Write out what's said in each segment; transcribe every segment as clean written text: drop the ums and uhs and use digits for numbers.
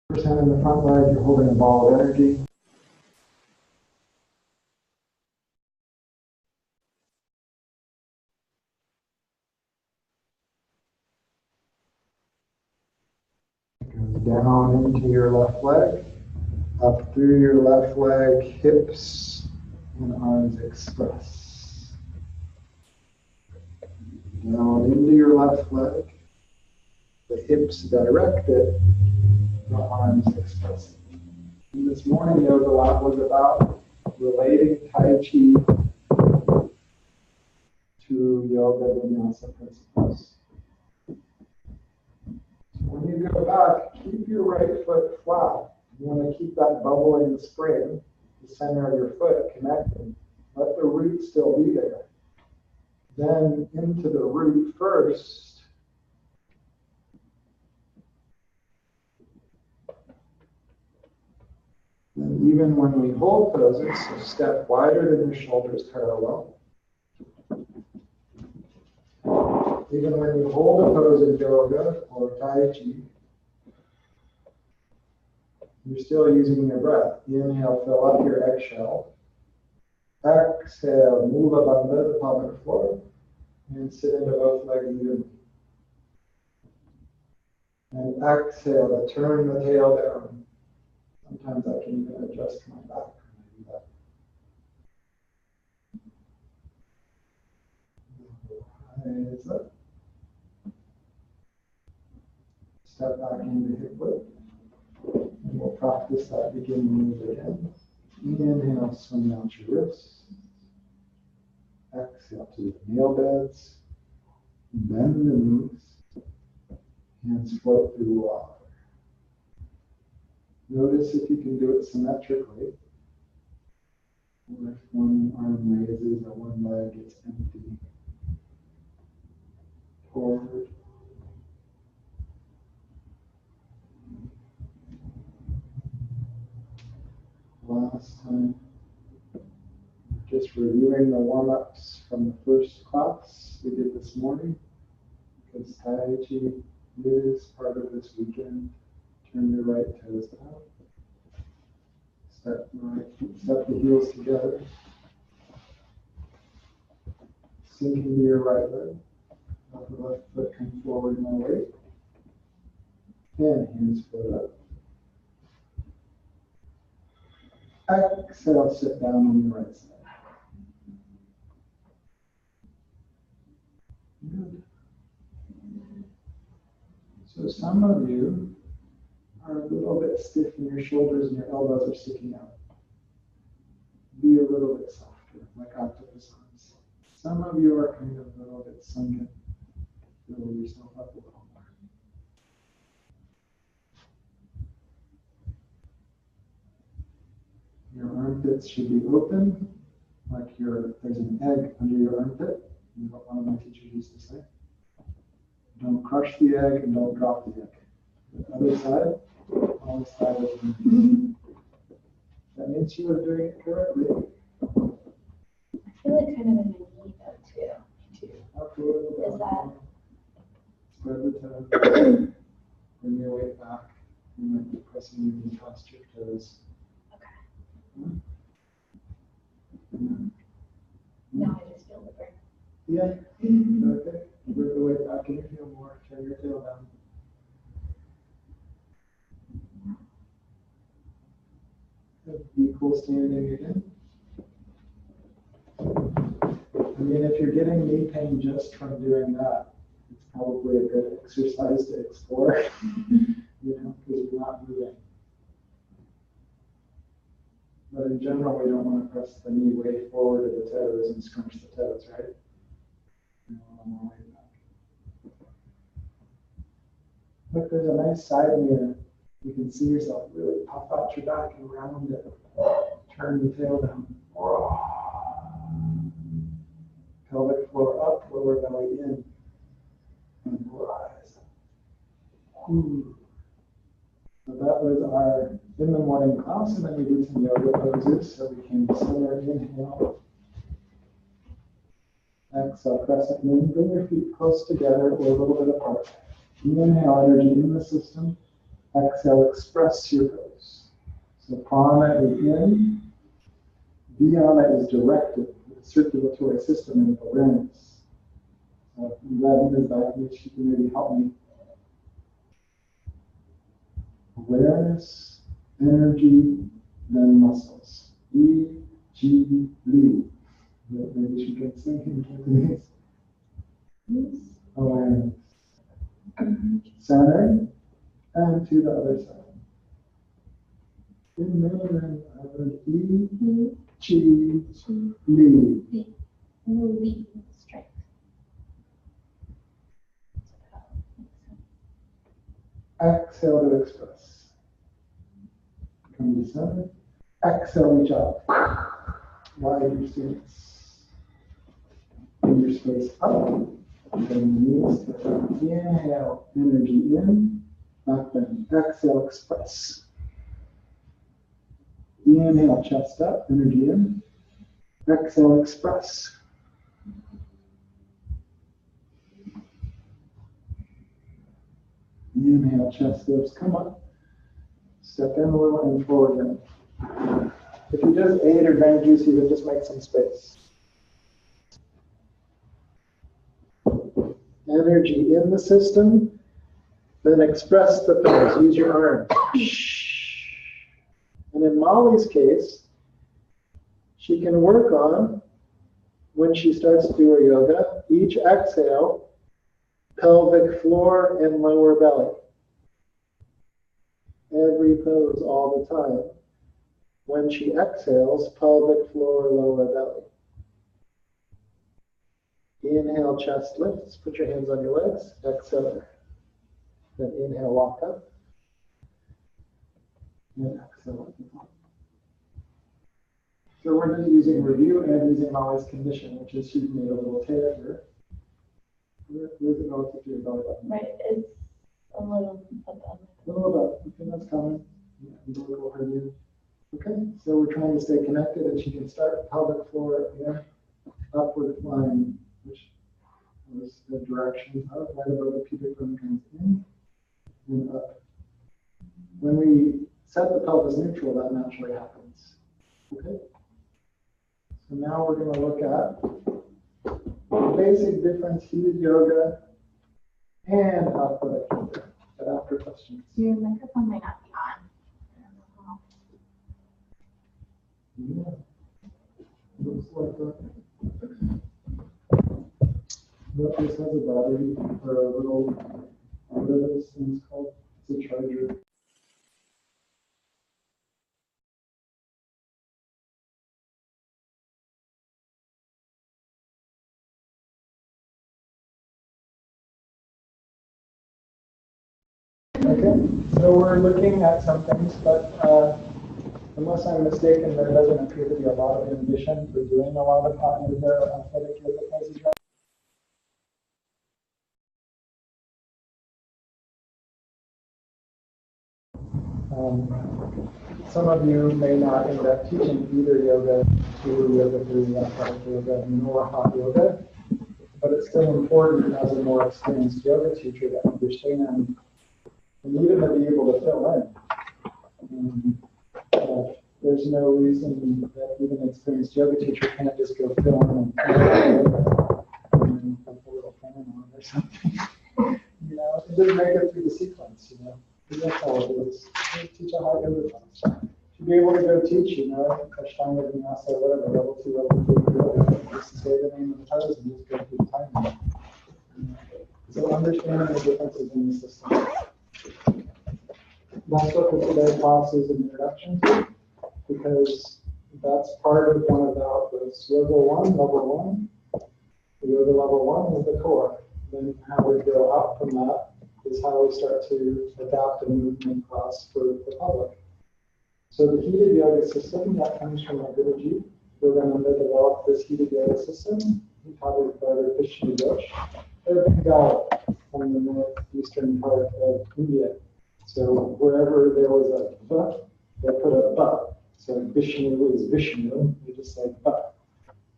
Hand in the front leg, you're holding a ball of energy. It goes down into your left leg, up through your left leg, hips and arms express. Down into your left leg, the hips direct it, the arms express it. And this morning yoga lot was about relating Tai Chi to yoga vinyasa principles. When you go back, keep your right foot flat. You want to keep that bubbling spring, the center of your foot connected. Let the root still be there. Then into the root first. Then even when we hold poses, so step wider than your shoulders parallel. Even when you hold a pose in yoga or Tai Chi, you're still using your breath. Inhale, fill up your eggshell. Exhale, move up under the pelvic floor and sit into both legs evenly. And exhale to turn the tail down. Sometimes I can even adjust my back when I do that. Raise up. Step back into hip width. And we'll practice that beginning move again. Inhale, swing out your wrists. Exhale to the nail beds. Bend the knees. Hands float through the water. Notice if you can do it symmetrically. Or if one arm raises or one leg gets empty. Forward. Last time, just reviewing the warm-ups from the first class we did this morning, because Tai Chi is part of this weekend. Turn your right toes out. Step the heels together. Sink into your right leg. Let the left foot come forward, no weight. And hands float up. Exhale, sit down on the right side. Good. So some of you are a little bit stiff in your shoulders and your elbows are sticking out. Be a little bit softer, like octopus arms. Some of you are kind of a little bit sunken. Fill yourself up a little more. Your armpits should be open, like there's an egg under your armpit. Is what one of my teachers used to say. Don't crush the egg and don't drop the egg. The other side, always side open. That means you are doing it correctly. I feel like kind of in my knee though too. Up a little bit. Is that? Spread the toes. Bring your weight back. You might be pressing your knee past your toes. Okay. No, I just feel the burn. Yeah. Okay. Bring the weight back in. Feel more. Turn your tail down. Equal standing again. I mean, if you're getting knee pain just from doing that, it's probably a good exercise to explore, because you're not moving. But in general, we don't want to press the knee way forward to the toes and scrunch the toes, right? We want more weight back. Look, there's a nice side mirror. You can see yourself really puff out your back and round it. Turn the tail down. Pelvic floor up, lower belly in. And rise. So that was our in the morning class, and then we did some yoga poses. So we came to center, inhale. Exhale, crescent moon. Bring your feet close together or a little bit apart. Inhale, energy in the system. Exhale, express your pose. So prana is in, dhyana is directed, the circulatory system and awareness. So I'm glad Ms. Diakovic, you can maybe help me. Awareness, energy, then muscles. E, G, Li. Maybe she can sing in Cantonese. Awareness. Center, and to the other side. In Mandarin, I would E, Chi, Li. Li, strength. Exhale to express. Come to center. Exhale, reach out. Wide your stance. In your space up. Then knees to inhale, energy in. Back bend. Exhale, express. Inhale, chest up, energy in. Exhale, express. Inhale, chest lifts, come up. Step in a little and forward bend. If you just ate or drank juice, you would just make some space. Energy in the system, then express the pose. Use your arms. And in Molly's case, she can work on, when she starts to do her yoga, each exhale, pelvic floor and lower belly. Every pose all the time. When she exhales, pelvic floor, lower belly. Inhale, chest lifts. Put your hands on your legs. Exhale. Then inhale, walk up. And exhale. So we're just using review and using Molly's condition, which is she's made a little tear here. Where's it relative to your belly button? Right, it's a little above. A little bit. Okay, that's common. Umbilical hernia. Okay, so we're trying to stay connected, and she can start pelvic floor in, upward climb, which was the direction of right above the pubic bone comes in and up. When we set the pelvis neutral, that naturally happens. Okay. So now we're going to look at the basic difference, heated yoga and athletic yoga. But after questions. Your microphone might not be on. Yeah. Looks like that. But this has a battery or a little, what are those things called? It's a charger. Okay, so we're looking at some things, but unless I'm mistaken, there doesn't appear to be a lot of inhibition for doing a lot of hot yoga or athletic yoga poses. Some of you may not end up teaching either yoga through athletic yoga nor hot yoga, but it's still important as a more experienced yoga teacher to understand and even to be able to fill in. There's no reason that even an experienced yoga teacher can't just go fill in and put a little fan on or something. You know, and just make it through the sequence, you know. That's all it is. Teach a hot yoga class. To be able to go teach, you know, Ashtanga Vinyasa, whatever, level 2, level 3 yoga, just say the name of the pose and just go through the timing. So understanding the differences in the system. That's what the today class is an introduction to, because that's part of one of the outputs. Yoga 1, level 1. The yoga level 1 is the core. Then how we go out from that is how we start to adapt a movement class for the public. So the heated yoga system, that comes from our Guruji. We're going to develop this heated yoga system. He taught it by Vishnu Ghosh. They're Bengal from the northeastern part of India. So wherever there was a va, they put a ba. So Vishnu is Vishnu, you just say ba.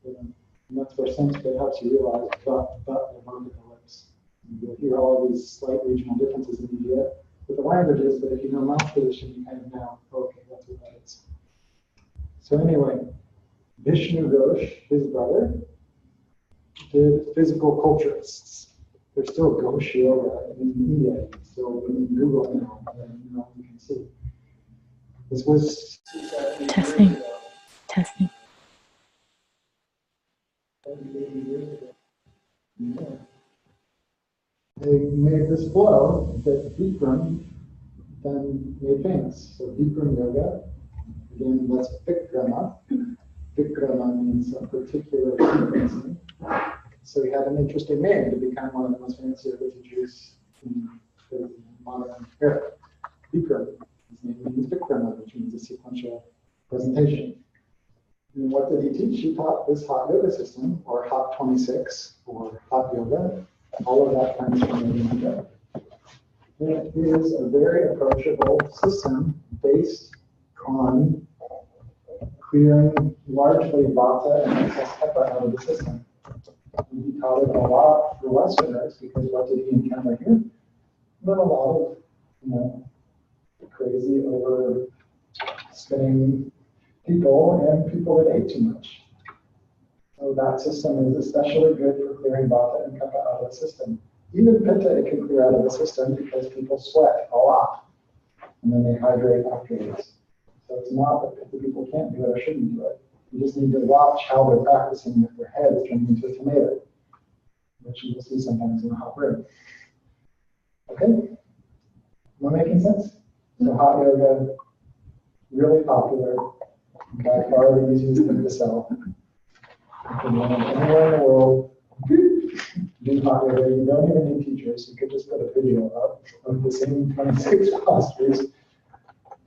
And that's where Sanskrit helps you realize ba, ba, the vertical lips. You'll hear all of these slight regional differences in India. With a languages, but if you know mouth position, you kind of know, okay, that's what that is. So anyway, Vishnu Ghosh, his brother, did physical culturists. There's still Ghosh yoga in India. So when you Google now, you can see. This was Testing. Testing. Yeah. They made this flow that Bikram then made famous. So Bikram yoga, again, that's Vikrama. Vikrama means a particular frequency. So he had an interesting name to become one of the most famous yoga teachers in the modern era. Bikram. His name means Vikrama, which means a sequential presentation. And what did he teach? He taught this hot yoga system, or hot 26, or hot yoga. All of that comes from yoga. It is a very approachable system based on clearing largely vata and excess kapha out of the system. And he taught it a lot for Westerners because what did he encounter here? Not a lot of, crazy over spinning people and people that ate too much. So that system is especially good for clearing vata and kapha out of the system. Even pitta it can clear out of the system because people sweat a lot and then they hydrate afterwards. So it's not that pitta people can't do it or shouldn't do it. You just need to watch how they're practicing with their heads turning into a tomato, which you will see sometimes in the hot room. Okay? Am I making sense? So hot yoga, really popular, by far the easiest thing to sell. You can learn anywhere in the world, do hot yoga. You don't even need teachers. You could just put a video up of the same 26 postures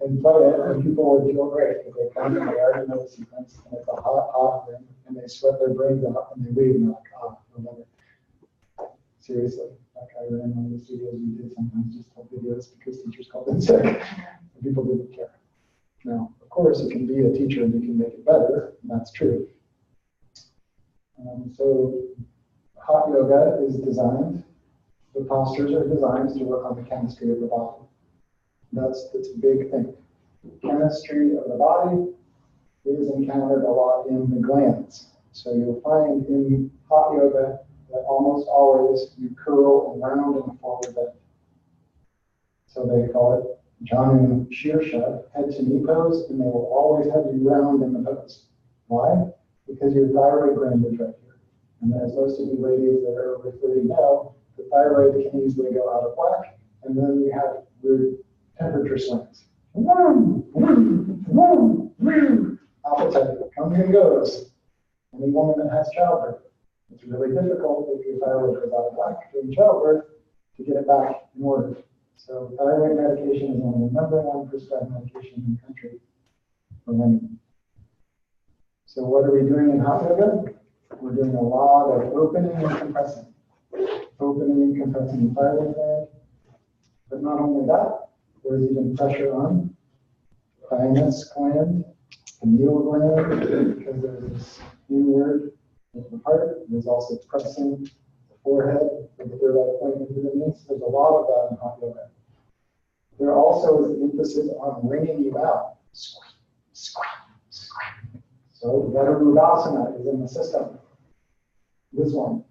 and play it, and people would feel great because they come and they already know the sequence, and it's a hot room, and they sweat their brains out, and they leave, and they're like, I love it. Seriously, like I ran one of the studios we did sometimes just help videos because teachers called in sick, and people didn't care. Now, of course, you can be a teacher and you can make it better, and that's true. So hot yoga is designed, the postures are designed to work on the chemistry of the body. That's a big thing. Chemistry of the body is encountered a lot in the glands. So you'll find in hot yoga that almost always you curl and round in the forward bend. So they call it Janu Shirsha, head to knee pose, and they will always have you round in the pose. Why? Because your thyroid gland is right here. And as most of you ladies that are over 30 know, the thyroid can easily go out of whack, and then you have weird temperature swings. Appetite comes and goes. Any woman that has childbirth, it's really difficult if your thyroid goes out of whack during childbirth to get it back in order. So thyroid medication is one of the #1 prescribed medication in the country for women. So what are we doing in hot yoga? We're doing a lot of opening and compressing. Opening and compressing the thyroid gland. But not only that, there's even pressure on the thymus gland, the pineal gland, because there's this inward of the heart. There's also pressing the forehead with the third eye point into the knees. There's a lot of that in hot yoga. There also is the emphasis on wringing you out. Squeak, squeak, squeak. So Dharurudasana is in the system. This one.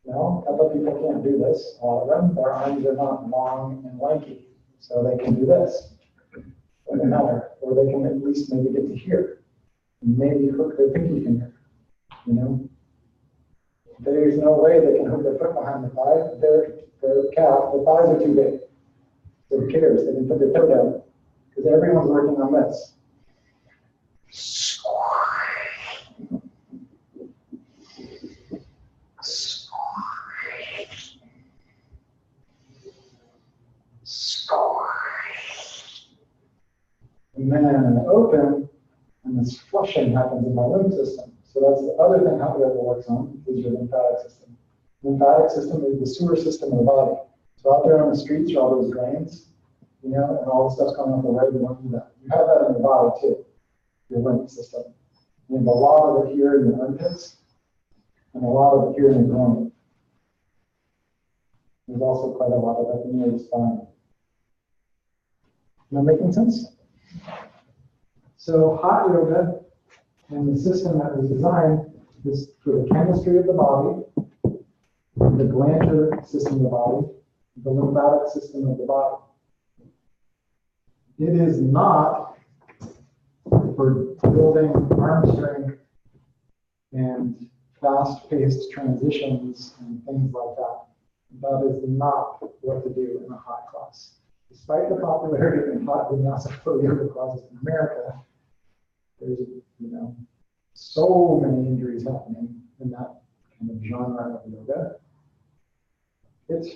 No, a couple of people can't do this. All of them, their arms are not long and lanky. So they can do this. Or another. Or they can at least maybe get to here. Maybe hook their pinky finger. There's no way they can hook their foot behind the thigh. Their calf, the thighs are too big. So who cares? They can put their toe down. Because everyone's working on this. And then open, and this flushing happens in my lymph system. So that's the other thing hot yoga works on, is your lymphatic system. Lymphatic system is the sewer system of the body. So out there on the streets are all those drains, and all the stuff's coming off the road, you don't do that. You have that in your body too, your lymph system. You have a lot of it here in your armpits, and a lot of it here in your groin. There's also quite a lot of it in your spine. Am I making sense? So hot yoga and the system that was designed is for the chemistry of the body, the glandular system of the body, the lymphatic system of the body. It is not for building arm strength and fast-paced transitions and things like that. That is not what to do in a hot class. Despite the popularity of hot vinyasa flow yoga classes in America, there's so many injuries happening in that kind of genre of yoga. It's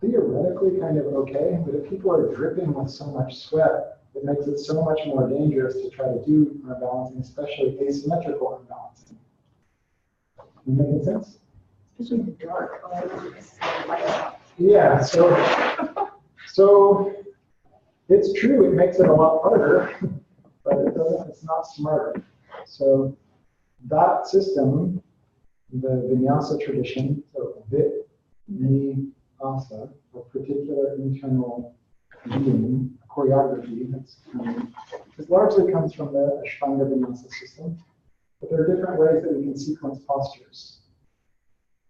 theoretically kind of okay, but if people are dripping with so much sweat, it makes it so much more dangerous to try to do arm balancing, especially asymmetrical arm balancing. Am I making sense? Especially in the dark. Oh, I love this light out. Yeah, so it's true, it makes it a lot harder, but it's not smarter. So that system, the vinyasa tradition, so vit, ni, asa, a particular internal being, choreography, it largely comes from the Ashtanga Vinyasa system, but there are different ways that we can sequence postures.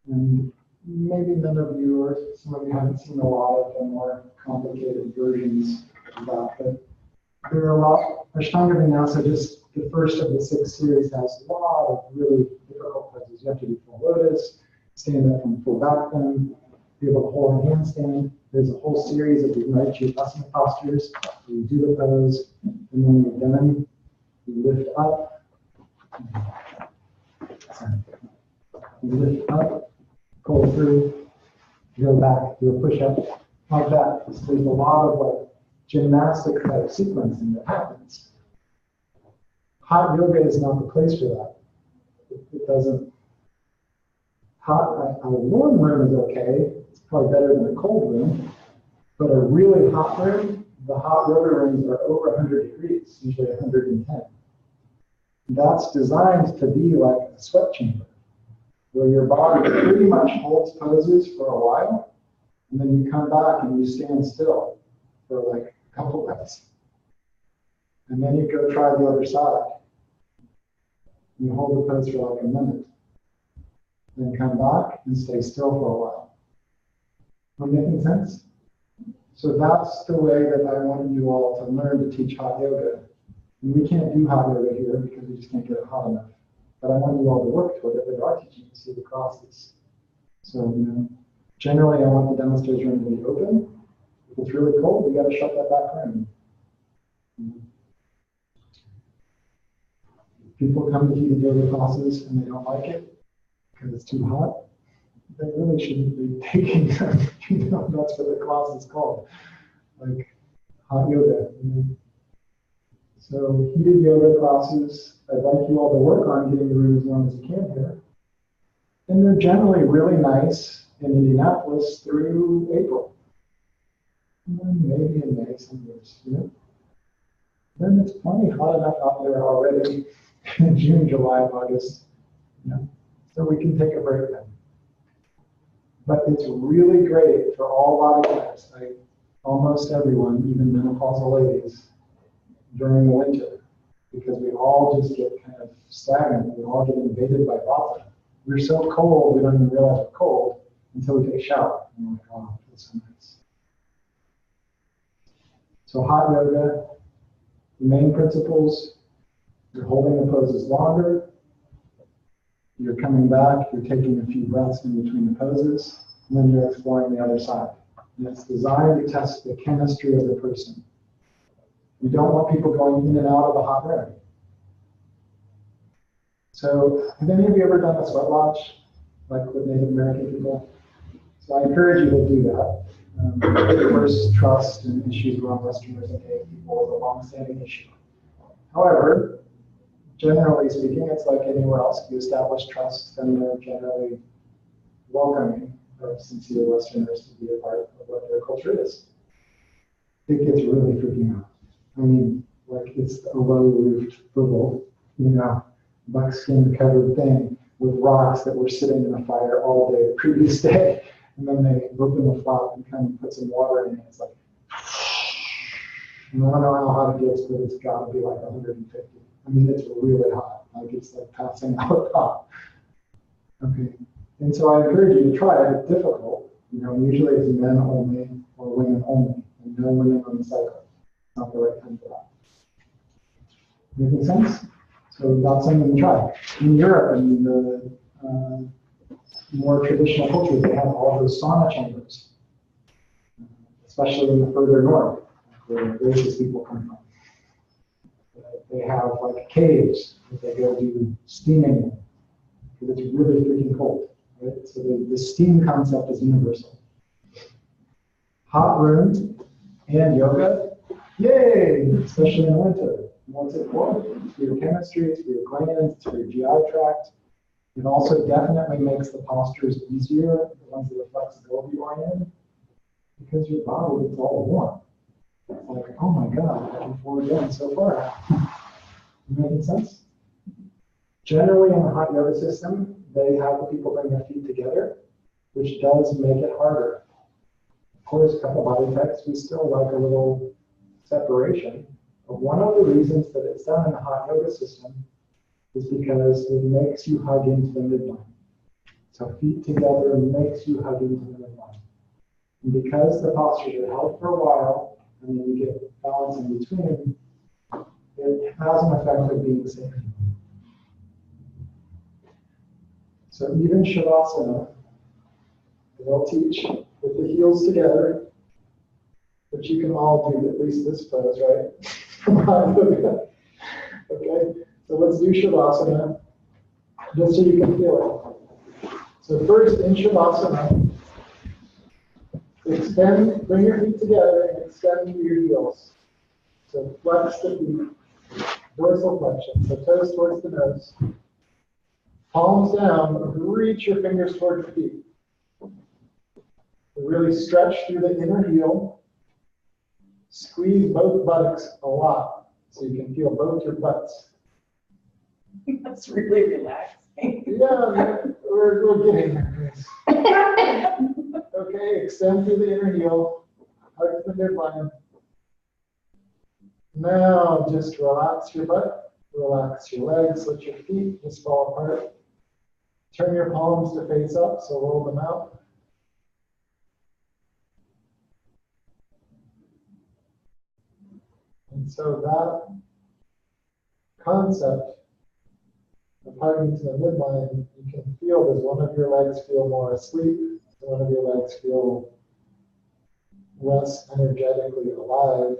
And maybe none of you or some of you haven't seen a lot of the more complicated versions of that, but there are a lot. Ashtanga Vinyasa, just the first of the 6 series, has a lot of really difficult poses. You have to do full lotus, stand up from full back bend, be able to hold a handstand. There's a whole series of the Uttanasana postures where you do the pose, and when you're done, you lift up. You lift up, pull through, go back, do a push-up, like that. So there's a lot of like gymnastic type sequencing that happens. Hot yoga is not the place for that. It doesn't. A warm room is okay. It's probably better than a cold room. But a really hot room, the hot yoga rooms are over 100 degrees, usually 110. That's designed to be like a sweat chamber, where your body pretty much holds poses for a while, and then you come back and you stand still for like a couple minutes. And then you go try the other side. You hold the pose for like a minute. Then come back and stay still for a while. Am I making sense? So that's the way that I want you all to learn to teach hot yoga. And we can't do hot yoga here because we just can't get it hot enough. But I want you all to work toward it with our teaching to see the crosses. So, generally I want the demonstration room to be open. If it's really cold, we got to shut that back room. People come to heated yoga classes and they don't like it because it's too hot. They really shouldn't be taking them. That's what the class is called, like hot yoga. So heated yoga classes, I'd like you all to work on getting the room as warm as you can here. And they're generally really nice in Indianapolis through April. And then maybe in May some years, Then it's plenty hot enough out there already in June, July, August. So we can take a break then. But it's really great for all body types, like almost everyone, even menopausal ladies, during the winter, because we all just get kind of stagnant. We all get invaded by vata. We're so cold, we don't even realize we're cold until we take a shower. And we're like, oh, that's so nice. So hot yoga, the main principles, you're holding the poses longer, you're coming back, you're taking a few breaths in between the poses, and then you're exploring the other side. And it's designed to test the chemistry of the person. You don't want people going in and out of a hot room. So, have any of you ever done a sweat lodge, like with Native American people? So I encourage you to do that. First, trust and issues around Westerners and Native people is a long-standing issue. However, generally speaking, it's like anywhere else. If you establish trust, then they're generally welcoming of sincere Westerners to be a part of what their culture is. It gets really freaking out. I mean, like it's a low-roofed little, buckskin covered thing with rocks that were sitting in a fire all day the previous day. And then they open the flap and kind of put some water in it. It's like, And I don't know how hot it gets, but it's got to be like 150. I mean, it's really hot. Like it's like passing out hot. Okay. And so I encourage you to try it. It's difficult. You know, usually it's men only or women only, and no women on the cycle. It's not the right time for that. Making sense? So that's something to try. In Europe and the more traditional cultures, they have all those sauna chambers, especially in the further north, where the racist people come from. They have like caves that they go do steaming in, because it's really freaking cold, right? So the steam concept is universal. Hot room and yoga, yay, especially in the winter. What's it for? It's for your chemistry, it's for your glands, it's for your GI tract. It also definitely makes the postures easier, the ones that are flexibility oriented, because your body is all warm. It's like, oh my God, looking forward to it so far. Making sense? Generally in the hot yoga system, they have the people bring their feet together, which does make it harder. Of course, a couple body types, we still like a little separation. But one of the reasons that it's done in the hot yoga system is because it makes you hug into the midline. So feet together makes you hug into the midline. And because the postures are held for a while, and then you get balance in between, it has an effect of being safe. So even Shavasana, they'll teach with the heels together, which you can all do, at least this pose, right? Okay, so let's do Shavasana, just so you can feel it. So first, in Shavasana, extend, bring your feet together and extend through your heels. So flex the feet, dorsal flexion, so toes towards the nose. Palms down, reach your fingers toward your feet. Really stretch through the inner heel. Squeeze both buttocks a lot so you can feel both your butts. That's really relaxing. Yeah, we're getting there, Grace. Okay, extend through the inner heel. Hug the midline. Now just relax your butt, relax your legs, let your feet just fall apart. Turn your palms to face up, so roll them out. And so that concept of hugging to the midline, you can feel, does one of your legs feel more asleep? Does one of your legs feel less energetically alive?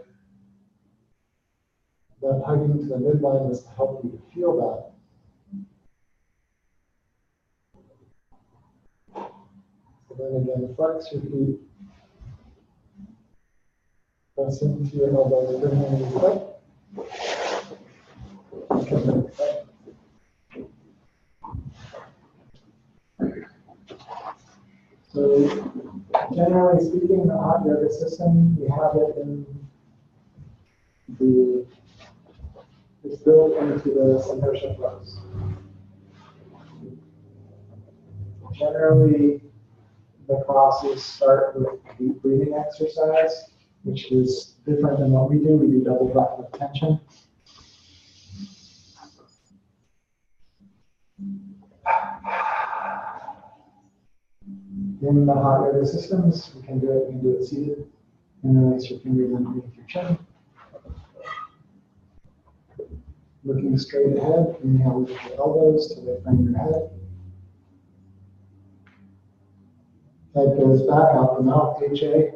That hugging to the midline is to help you to feel that. So then again, flex your feet. Press into your elbows, bring them to the foot. So, generally speaking, the hot yoga system, we have it in the, it's built into the Samdosha flows. Generally, the classes start with deep breathing exercise, which is different than what we do. We do double breath of tension. In the hot yoga systems, we can do it seated. And release your fingers underneath your chin. Looking straight ahead, inhale with your elbows to the front of your head. Head goes back out the mouth, HA.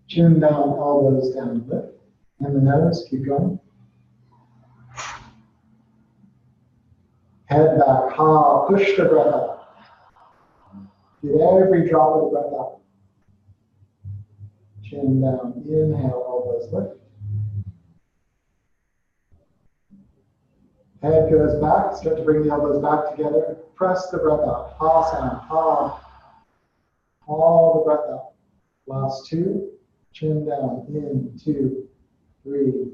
Chin down, elbows down, lip. And the nose, keep going. Head back, ha, push the breath out. Get every drop of the breath out. Chin down, inhale, elbows lift. Head goes back, start to bring the elbows back together. Press the breath out, ha sound, ha. All the breath out. Last two, chin down, in, 2, 3,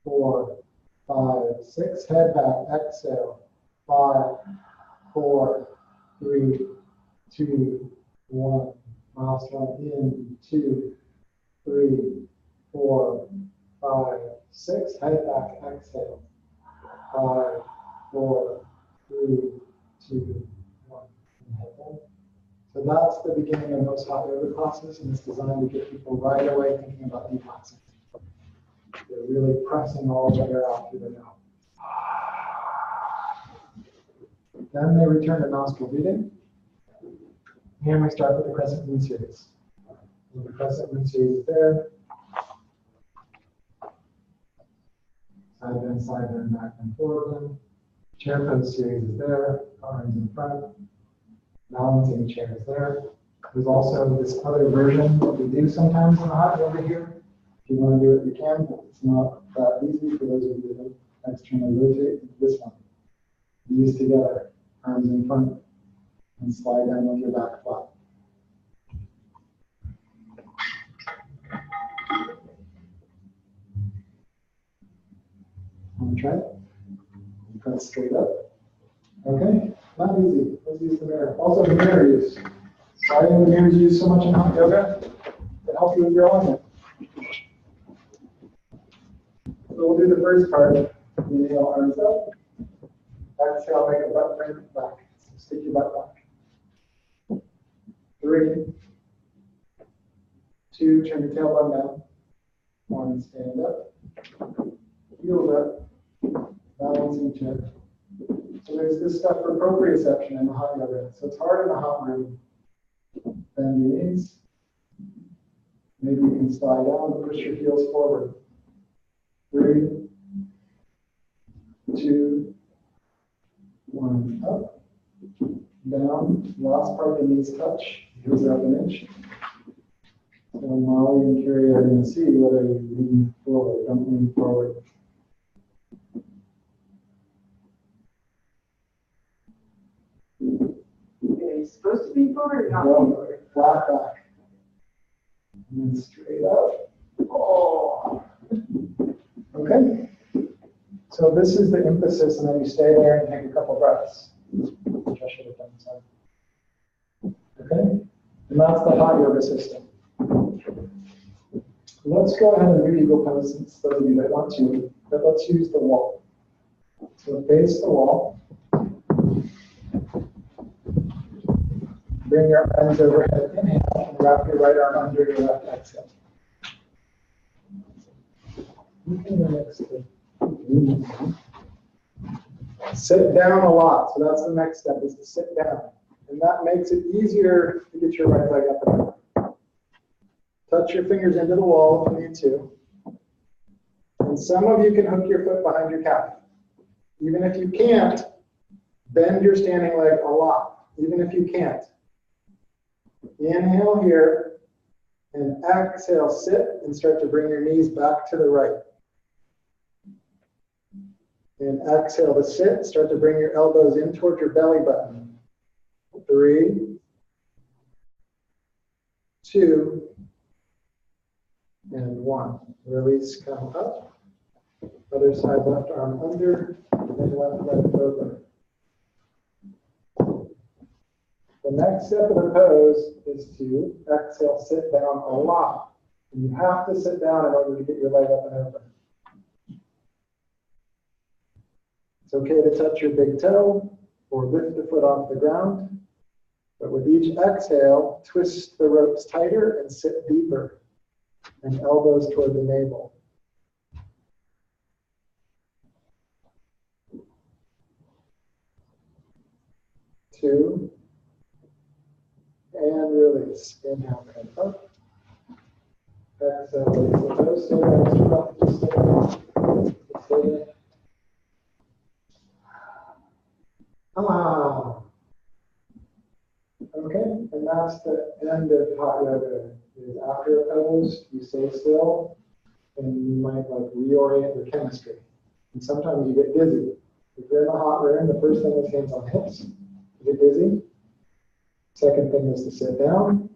4, 5, 6. Head back, exhale. 5, 4, 3, 2, 1. Milestone in 2, 3, 4, 5, 6. Head back, exhale. 5, 4, 3, 2, 1. Inhale down. So that's the beginning of most hot yoga classes, and it's designed to get people right away thinking about detoxing. They're really pressing all the air out through the mouth. Then they return to nostril breathing. And we start with the crescent moon series. So the crescent moon series is there. Side bend, back and forward bend. Chair pose series is there. Arms in front. Balancing chair is there. There's also this other version that we do sometimes in the hot yoga here. If you want to do it, you can. It's not that easy for those of you that externally rotate. This one. These together. Arms in front. And slide down with your back flat. Want to try it? Press straight up. Okay, not easy. Let's use the mirror. Also, the mirror use. Why do the mirrors use so much in hot yoga? To help you with your alignment. So we'll do the first part. Inhale, arms up. Exhale, make a butt turn back. So stick your butt back. 3, 2, turn your tailbone down. 1, stand up. Heels up. Balancing chair. So there's this stuff for proprioception in the hot yoga. So it's hard in the hot room. Bend your knees. Maybe you can slide down and push your heels forward. 3, 2, 1, up. Down. Last part, the knees touch. Heels are up an inch. So Molly and Carrie are going to see whether you lean forward. Don't lean forward. Okay, supposed to be forward or not? No, flat back. And then straight up. Oh. Okay. So this is the emphasis, and then you stay there and take a couple breaths. Which I should have done. Sorry. Okay. And that's the hot yoga system. Let's go ahead and do eagle pose, since those of you that want to, but let's use the wall. So face the wall. Bring your arms overhead, inhale, and wrap your right arm under your left exhale. You can mix it. Sit down a lot, so that's the next step, is to sit down. And that makes it easier to get your right leg up and down. Touch your fingers into the wall if you need to. And some of you can hook your foot behind your calf. Even if you can't, bend your standing leg a lot, even if you can't. Inhale here, and exhale, sit, and start to bring your knees back to the right. And exhale to sit, start to bring your elbows in towards your belly button. 3, 2, and 1. Release, come up. Other side, left arm under, and left leg over. The next step of the pose is to exhale, sit down a lot. And you have to sit down in order to get your leg up and open. It's okay to touch your big toe or lift the foot off the ground. But with each exhale, twist the ropes tighter and sit deeper. And elbows toward the navel. Two. And release. Inhale, come up. Exhale, release the toes. Stay there. Next breath. Just stay there. Just stay there. Ah. Okay, and that's the end of hot yoga. Is after a pose, you stay still, and you might like reorient your chemistry. And sometimes you get dizzy. If you're in a hot room, the first thing is hands on hips. You get dizzy. Second thing is to sit down.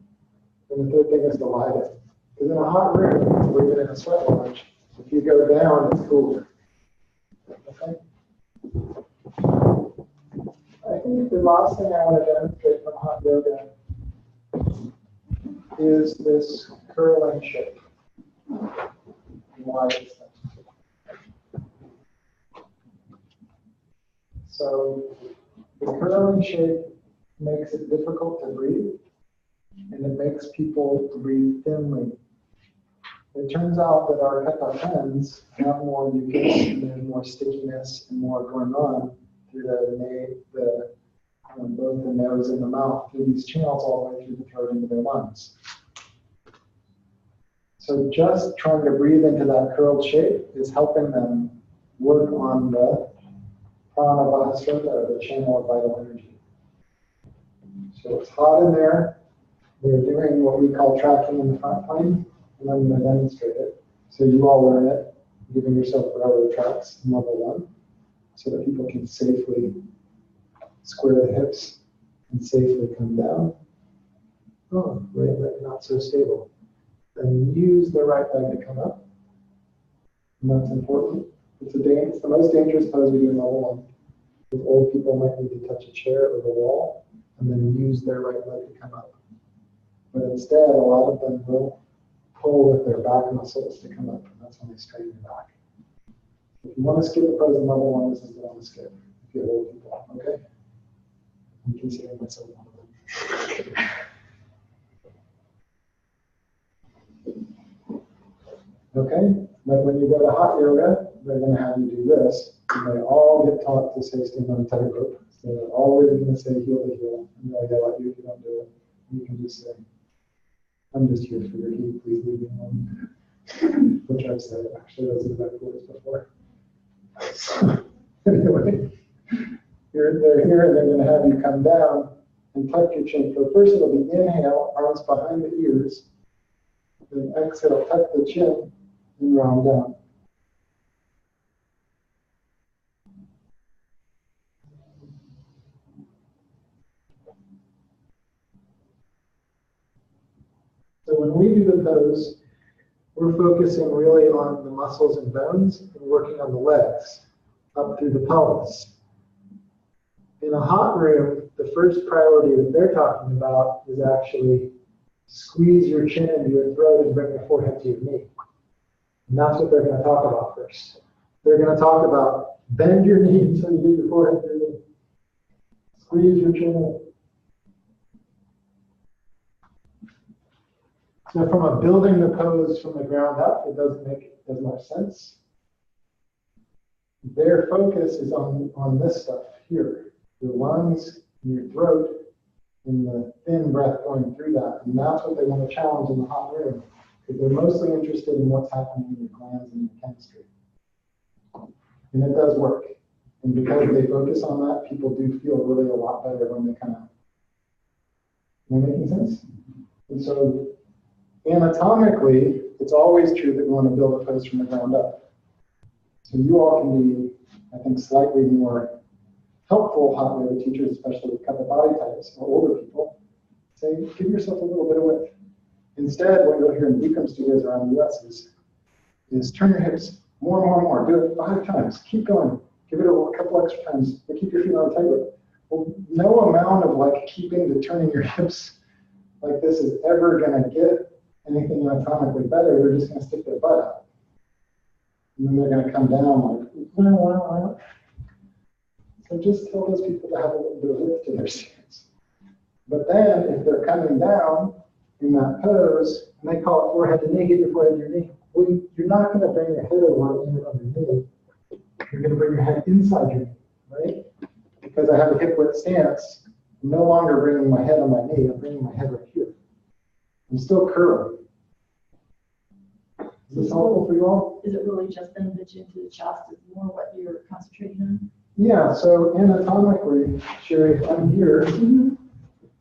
And the third thing is to lie down. Because in a hot room, or even in a sweat lodge, if you go down, it's cooler. Okay? I think the last thing I want to demonstrate from hot yoga is this curling shape. Why is that? So the curling shape makes it difficult to breathe, and it makes people breathe thinly. It turns out that our HEPA pens have more mucus and there's more stickiness and more going on through both the nose and the mouth, through these channels all the way through the throat into their lungs. So just trying to breathe into that curled shape is helping them work on the pranavahasrota, or the channel of vital energy. So it's hot in there. They're doing what we call tracking in the front plane, and I'm going to demonstrate it. So you all learn it, giving yourself railroad tracks in level 1, so that people can safely square the hips and safely come down. Oh, right leg not so stable. Then use the right leg to come up. And that's important. It's the most dangerous pose we do in level 1. Because old people might need to touch a chair or the wall, and then use their right leg to come up. But instead, a lot of them will pull with their back muscles to come up, and that's when they strain your back. If you want to skip a pose in level 1, this is the one to skip. If you're old people, okay? I'm considering myself one of them. Okay, but when you go to hot yoga, they're going to have you do this, and they all get taught to say stand on a tightrope. So they're always going to say heel to heel, and they'll yell at you if you don't do it. You can just say, I'm just here for your heat, please leave me alone. Which I've said, actually, those are the best words before. Anyway, they're here, and they're going to have you come down and tuck your chin. So first it'll be inhale, arms behind the ears. Then exhale, tuck the chin, and round down. So when we do the pose, we're focusing really on the muscles and bones and working on the legs up through the pelvis. In a hot room, the first priority that they're talking about is actually squeeze your chin into your throat and bring your forehead to your knee. And that's what they're going to talk about first. They're going to talk about bend your knee until you get your forehead to your knee. Squeeze your chin in. So from a building the pose from the ground up, it doesn't make as much sense. Their focus is on this stuff here. Your lungs, your throat, and the thin breath going through that. And that's what they want to challenge in the hot room. Because they're mostly interested in what's happening in your glands and your chemistry. And it does work. And because they focus on that, people do feel really a lot better when they come out. Am I making sense? And so anatomically, it's always true that we want to build a pose from the ground up. So you all can be, I think, slightly more helpful hot yoga teachers, especially with couple body types or older people. Say, give yourself a little bit of width. Instead, what you'll hear in Bikram studios around the US is turn your hips more and more and more. Do it 5 times. Keep going. Give it a couple extra times, but keep your feet on the tightrope. Well, no amount of like keeping the turning your hips like this is ever going to get anything anatomically better. They're just going to stick their butt out. And then they're going to come down like, wow. So just tell those people to have a little bit of width to their stance. But then if they're coming down in that pose, and they call it forehead to knee, get your forehead to your knee. Well, you're not going to bring your head over and on your knee. You're going to bring your head inside your knee, right? Because I have a hip width stance, I'm no longer bringing my head on my knee, I'm bringing my head right here. I'm still curling. Is this helpful for you all? Is it really just bend the chin to the chest is more what you're concentrating on? Yeah, so anatomically, Sherry, I'm here.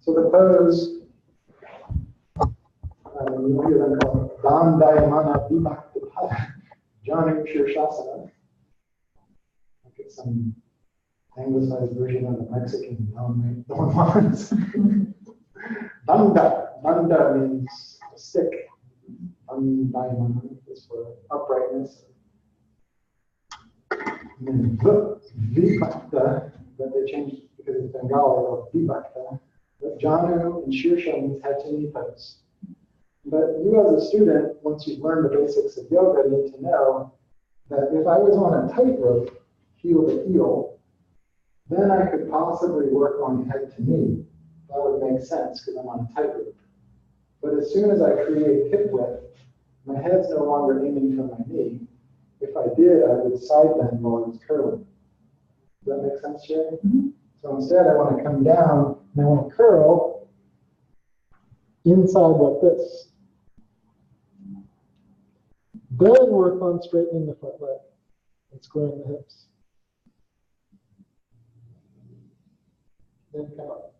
So the pose, you'll hear them call it Dandayamana Vibhakta Janu Shirshasana. I'll get some anglicized version of the Mexican Don Juans. Danda means stick. Dandayamana is for uprightness. And then Vibhakta, that they changed because it's Bengali, or Vibhakta. But Janu and Shirsha means head to knee pose. But you as a student, once you've learned the basics of yoga, need to know that if I was on a tightrope, heel to heel, then I could possibly work on head to knee. That would make sense because I'm on a tightrope. But as soon as I create hip width, my head's no longer aiming for my knee. If I did, I would side bend while I was curling. Does that make sense, Sherry? Mm-hmm. So instead, I want to come down and I want to curl inside like this. Then work on straightening the front leg and squaring the hips. Then come up.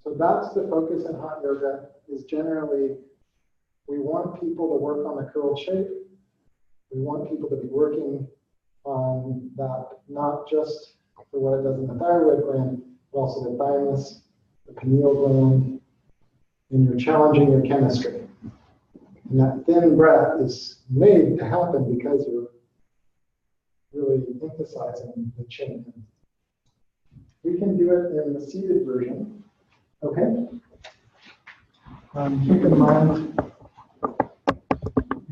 So that's the focus in hot yoga, is generally we want people to work on the curled shape. We want people to be working on that, not just for what it does in the thyroid gland, but also the thymus, the pineal gland, and you're challenging your chemistry. And that thin breath is made to happen because you're really emphasizing the chin. We can do it in the seated version. Okay. Keep in mind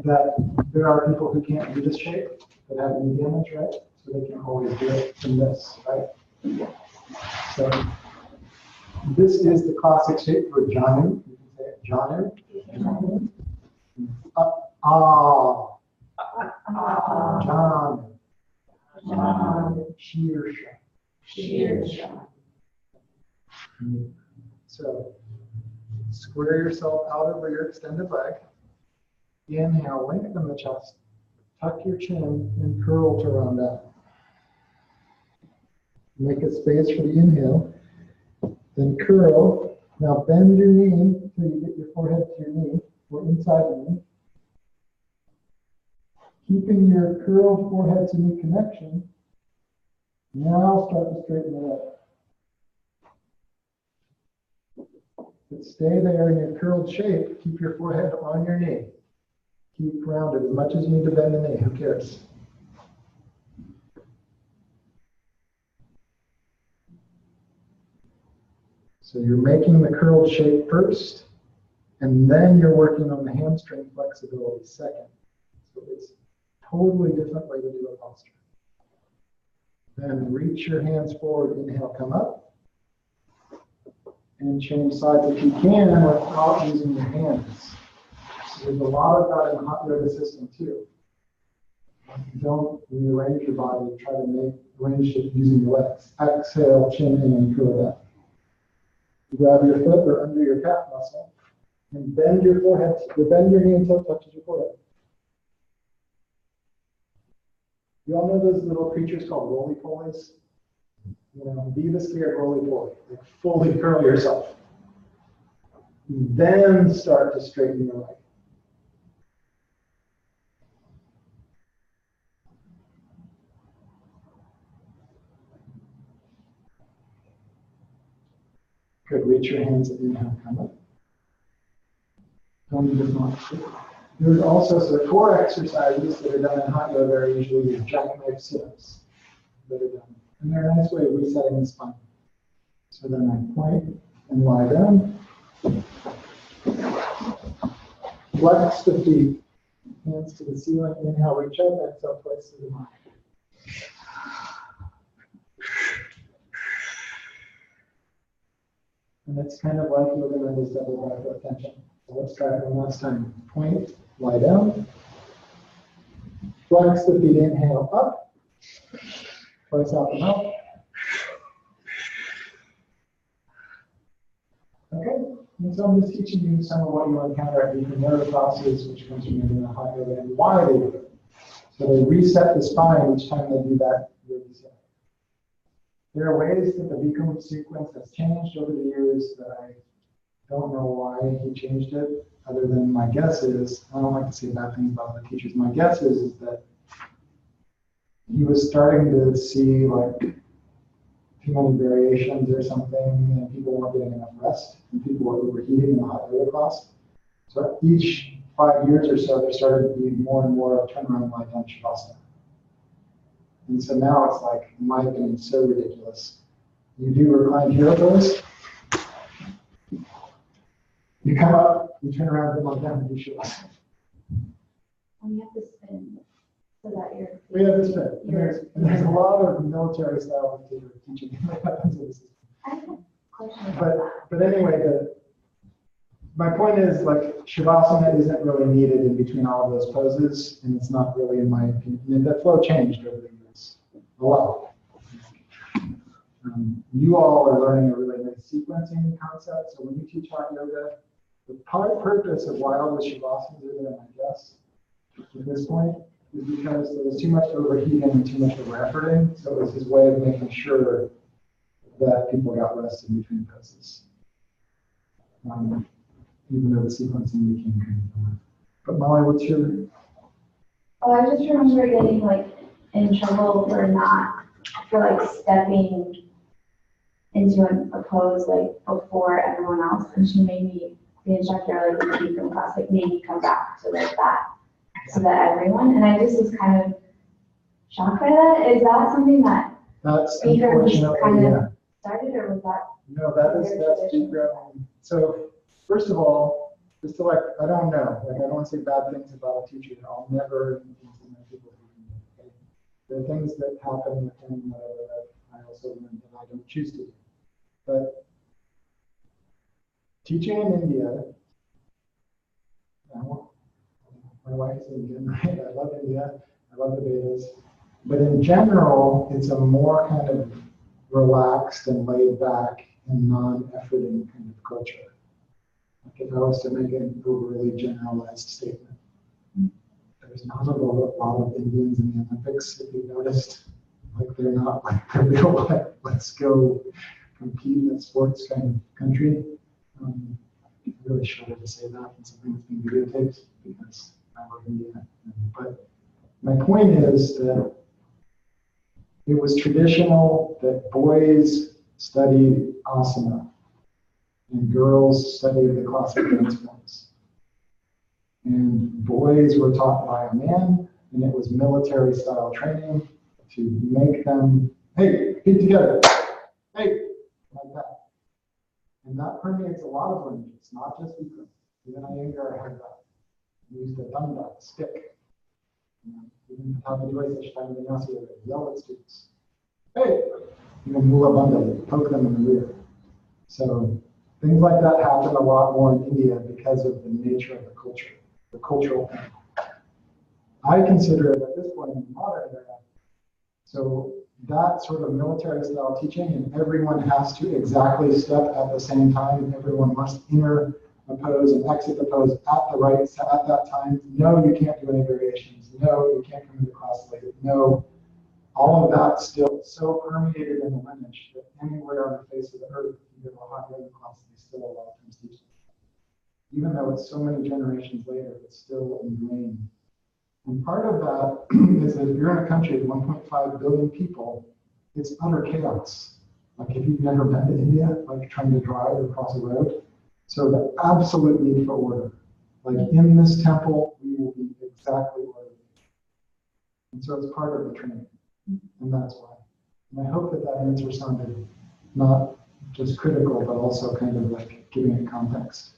that there are people who can't do this shape that have knee damage, right? So they can always do it in this, right? So this is the classic shape for Janu. You can say it, Janu. Janu. Shirsha. So square yourself out over your extended leg. Inhale, lengthen the chest. Tuck your chin and curl to round out. Make a space for the inhale. Then curl. Now bend your knee until you get your forehead to your knee, or inside the knee. Keeping your curled forehead to knee connection. Now start to straighten the leg. But stay there in your curled shape. Keep your forehead on your knee. Keep rounded as much as you need to bend the knee. Who cares? So you're making the curled shape first, and then you're working on the hamstring flexibility second. So it's a totally different way to do a posture. Then reach your hands forward. Inhale, come up. And change sides if you can without using your hands. So there's a lot of that in the hot yoga system too. Don't rearrange your body, try to arrange it using your legs. Exhale, chin in and curl it up. Grab your foot or under your calf muscle and bend your forehead, bend your knee until it touches your forehead. You all know those little creatures called roly-polies? You know, be the scared roly-poly. Like fully curl yourself. Then start to straighten your leg. Good. Reach your hands and inhale, come up. Don't even want to. There's also some core exercises that are done in hot yoga are usually jackknife sit-ups that are done. And they're a nice way of resetting the spine. So then I point and lie down. Flex the feet. Hands to the ceiling. Inhale, reach up. Exhale, place to the mind. And it's kind of like you're going to this double breath of attention. So let's try it one last time. Point, lie down. Flex the feet, inhale up. Place out the mouth. Okay, and so I'm just teaching you some of what you'll encounter at different yoga classes, which comes from yoga and hot yoga, and why they do it. So they reset the spine each time they do that reset. There are ways that the Bikram sequence has changed over the years that I don't know why he changed it, other than my guess is, I don't like to say bad things about the teachers, my guess is that he was starting to see like too many variations or something, and people weren't getting enough rest, and people were overheating in the hot yoga class. So each 5 years or so, there started to be more and more of turnaround lie down shavasana. And so now it's like, in my opinion, so ridiculous. You do reclined yoga pose. You come up, you turn around, and look down, and do Shavasana. And you have to spin so that you're. We have this bit, and there's a lot of military style teaching that happens in the system. I have a question about that. But anyway, my point is, like, Shavasana isn't really needed in between all of those poses, and it's not really, in my opinion, that flow changed over the years a lot. You all are learning a really nice sequencing concept, so when you teach hot yoga, the purpose of why all the Shavasana are there, I guess, at this point, is because there was too much overheating and too much over-efforting, so it was his way of making sure that people got rest in between poses. Even though the sequencing became kind of fun. But Molly, what's your? Oh, I just remember getting like in trouble for like stepping into a pose like before everyone else, and she made me, the instructor, like in the Bikram class, like made me come back to like that, so that everyone, and I just was kind of shocked by that. Is that something that That's Bikram just unfortunately, kind yeah. of started, or was that? No, that's Bikram. So first of all, just to like, I don't know, like I don't want to say bad things about a teacher. I'll never implement people. Okay? There are things that happen within whatever that I also learned that I don't choose to do. But teaching in India, my wife is Indian, right? I love India. I love the Vedas. But in general, it's a more kind of relaxed and laid back and non-efforting kind of culture. Like if I was to make an overly generalized statement, there's not a lot of Indians in the Olympics, if you've noticed. Like they're not like the real, like, let's go compete in a sports kind of country. I'm really shudder to say that in something that's being videotaped because I love India. But my point is that it was traditional that boys studied asana and girls studied the classical dance forms. And boys were taught by a man, and it was military style training to make them, hey, get together, hey, like that. And that permeates a lot of lineages, not just Bikram. Even Iyengar had that. He used a danda, a stick. Even Pattabhi Jois, Ashtanga Vinyasa, they yell at students. Hey, even Mula Bandha, poke them in the rear. So things like that happen a lot more in India because of the nature of the culture, the cultural thing. I consider it at this point in the modern era, so that sort of military style teaching, and everyone has to exactly step at the same time, everyone must enter a pose and exit the pose at the right, at that time. No, you can't do any variations. No, you can't come into class late. No, all of that still so permeated in the lineage that anywhere on the face of the earth, you go to a hot yoga class, they still a lot of times teach it. Even though it's so many generations later, it's still ingrained. And part of that is that if you're in a country of 1.5 billion people, it's utter chaos. Like if you've never been to India, like trying to drive across a road. So the absolute need for order. Like in this temple, we will be exactly ordered. And so it's part of the training. And that's why. And I hope that that answer sounded not just critical, but also kind of like giving it context.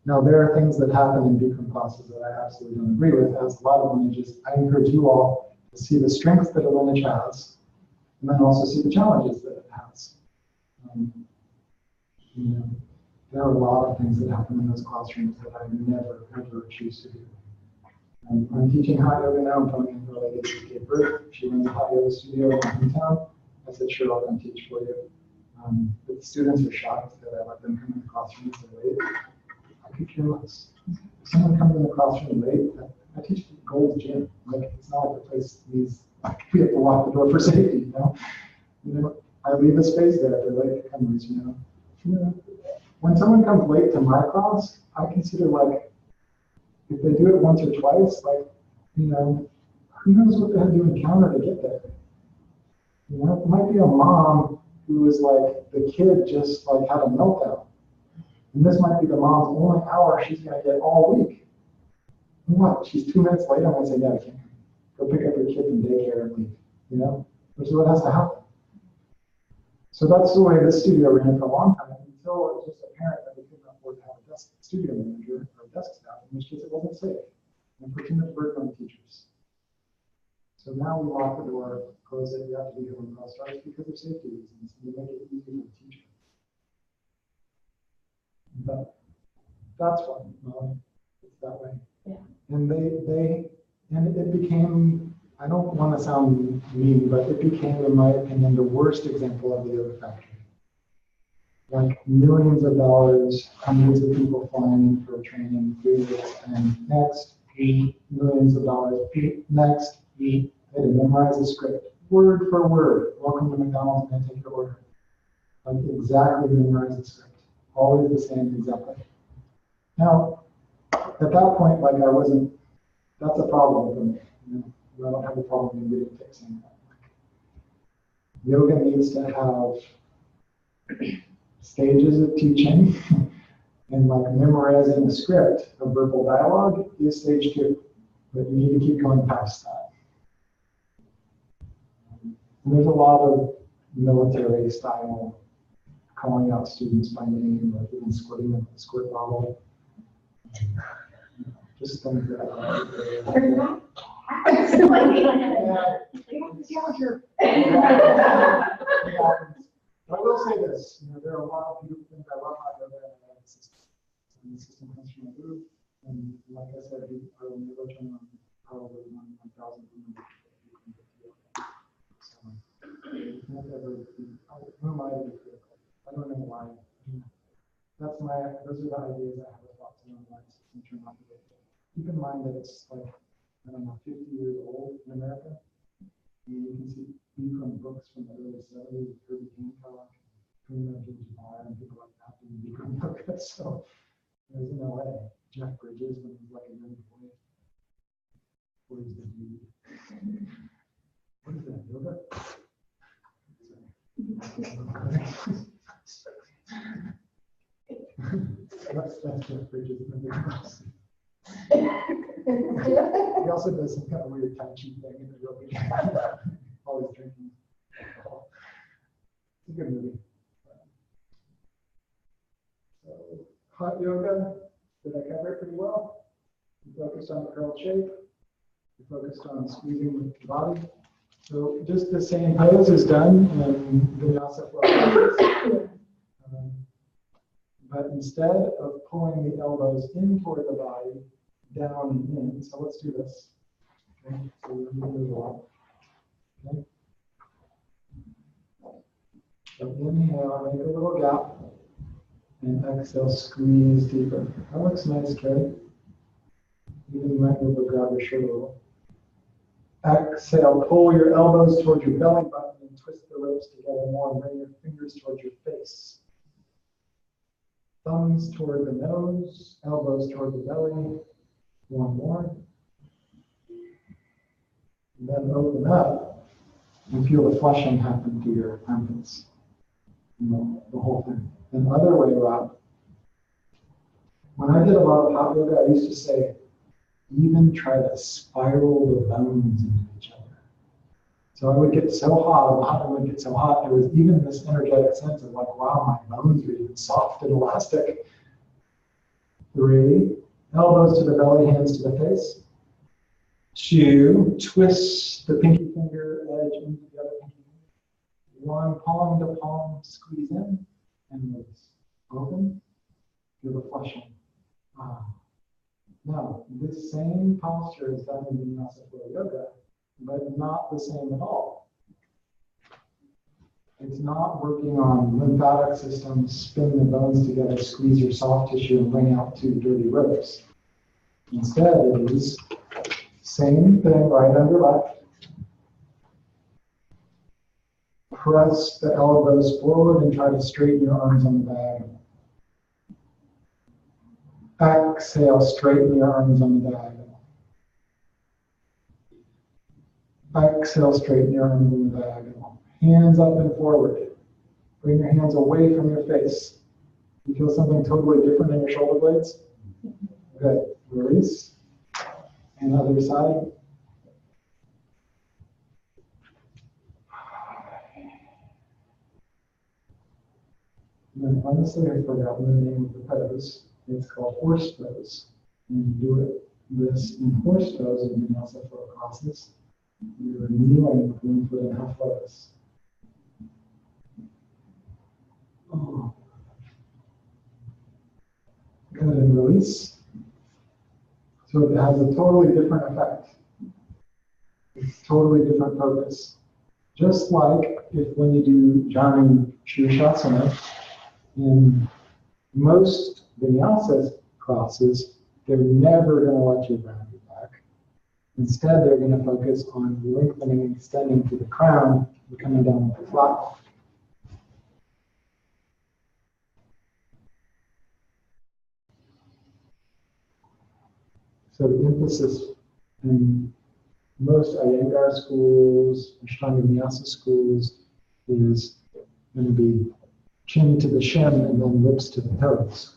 Now, there are things that happen in Bikram classes that I absolutely don't agree with, as a lot of lineages. I encourage you all to see the strengths that a lineage has, and then also see the challenges that it has. There are a lot of things that happen in those classrooms that I never, ever choose to do. I'm teaching hot yoga now. I'm talking to a lady at Cape Verde. She runs a hot yoga studio in my hometown. I said, sure, I'll come teach for you. But the students are shocked that I let them come in the classroom so late. I could care less. If someone comes in the classroom late, I teach Gold's Gym. Like, it's not like the place needs, like, we have to lock the door for safety, you know? I leave a space there for late comers, you know? When someone comes late to my class, I consider, like, if they do it once or twice, like, you know, who knows what they had to encounter to get there? You know, it might be a mom who was like, the kid just like had a meltdown. And this might be the mom's only hour she's going to get all week. And what? She's 2 minutes late. I'm going to say, yeah, I can't go pick up your kid from daycare and leave, you know, which is what has to happen. So that's the way this studio ran for a long time until it was just apparent that we couldn't afford to have it studio manager or desk staff, in which case it wasn't safe. And put too much burden on teachers. So now we lock the door, close it, you have to be doing cross starts because of safety reasons, and to make it easy for the teacher. But that's why, it's that way. Yeah. And and it became, I don't want to sound mean, but it became, in my opinion, the worst example of the yoga factory. Like millions of dollars, hundreds of people flying in for training, food, and next, eat, millions of dollars, eat, next, eat. They had to memorize the script, word for word. Welcome to McDonald's, and take your order. Like exactly memorize the script. Always the same, exactly. Now, at that point, like I wasn't, that's a problem for me. You know, I don't have a problem in getting fixing that. Yoga needs to have stages of teaching, and like memorizing the script of verbal dialogue is stage 2, but you need to keep going past that. And there's a lot of military style calling out students by name or even squirting them with a squirt bottle. Just things that But I will say this, you know, there are a lot of beautiful things. I love hot yoga and I love the system. And the system comes from a group. And like I said, I will never turn on probably 1,000 women. So, not ever, who am I to be critical? I don't know why. Those are the ideas I have about someone like system turn on today. Keep in mind that it's like, I don't know, 50 years old in America. And you can see from books from the early 70s, Herbie Hancock, Kareem Abdul-Jabbar, and people like that doing Bikram yoga. So there's in LA, Jeff Bridges when he was like a young boy. What is the dude? What is that, yoga? That's Jeff Bridges. He also does some kind of weird Tai Chi thing in the yoga. Always drinking alcohol. It's a good movie. So, hot yoga, did I cover it pretty well? We focused on the curled shape. We focused on squeezing the body. So just the same pose is done in vinyasa flow poses. But instead of pulling the elbows in toward the body, down and in, so let's do this. Okay, so we're moving it along. Okay. So inhale, make a little gap, and exhale, squeeze deeper. That looks nice, Carrie. Even you might be able to grab your shirt a little. Exhale, pull your elbows towards your belly button and twist the ropes together more and bring your fingers towards your face. Thumbs toward the nose, elbows toward the belly. One more. And then open up and feel the flushing happen to your armpits. You know, the whole thing. And the other way, Rob. When I did a lot of hot yoga, I used to say, even try to spiral the bones into each other. So I would get so hot, the hot would get so hot, there was even this energetic sense of like, wow, my bones are even soft and elastic. 3, elbows to the belly, hands to the face. 2, twist the pinky finger edge into the other pinky finger. 1, palm to palm, squeeze in and release. Open, feel the flushing. Now, this same posture is done in Vinyasa Flow Yoga, but not the same at all. It's not working on lymphatic systems, spin the bones together, squeeze your soft tissue, and bring out 2 dirty ropes. Instead, it is same thing, right under left. Press the elbows forward and try to straighten your arms on the diagonal. Exhale, straighten your arms on the diagonal. Exhale, straighten your arms on the diagonal. Hands up and forward. Bring your hands away from your face. You feel something totally different in your shoulder blades? Good. Release. And other side. And then honestly, I've forgotten the name of the pose. It's called horse pose. And you do this in horse pose in vinyasa flow classes. You're kneeling with 1 foot and half lotus. Oh. Good, and release. So it has a totally different effect. It's totally different focus. Just like if when you do Jnana Shirshasana, in most vinyasa classes, they're never going to let you round your back. Instead, they're going to focus on lengthening and extending to the crown and coming down with the flat. So the emphasis in most Iyengar schools, Ashtanga Vinyasa schools, is going to be chin to the shin and then lips to the toes.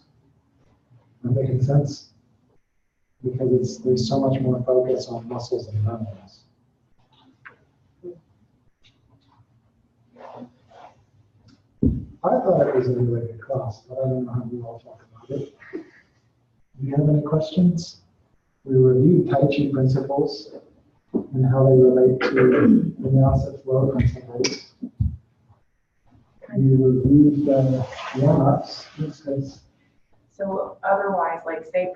That making sense? Because there's so much more focus on muscles and bones. I thought it was a really good class, but I don't know how you all talk about it. Do you have any questions? We reviewed Tai Chi principles and how they relate to vinyasa flow principles. We reviewed the warm-ups. So otherwise, like say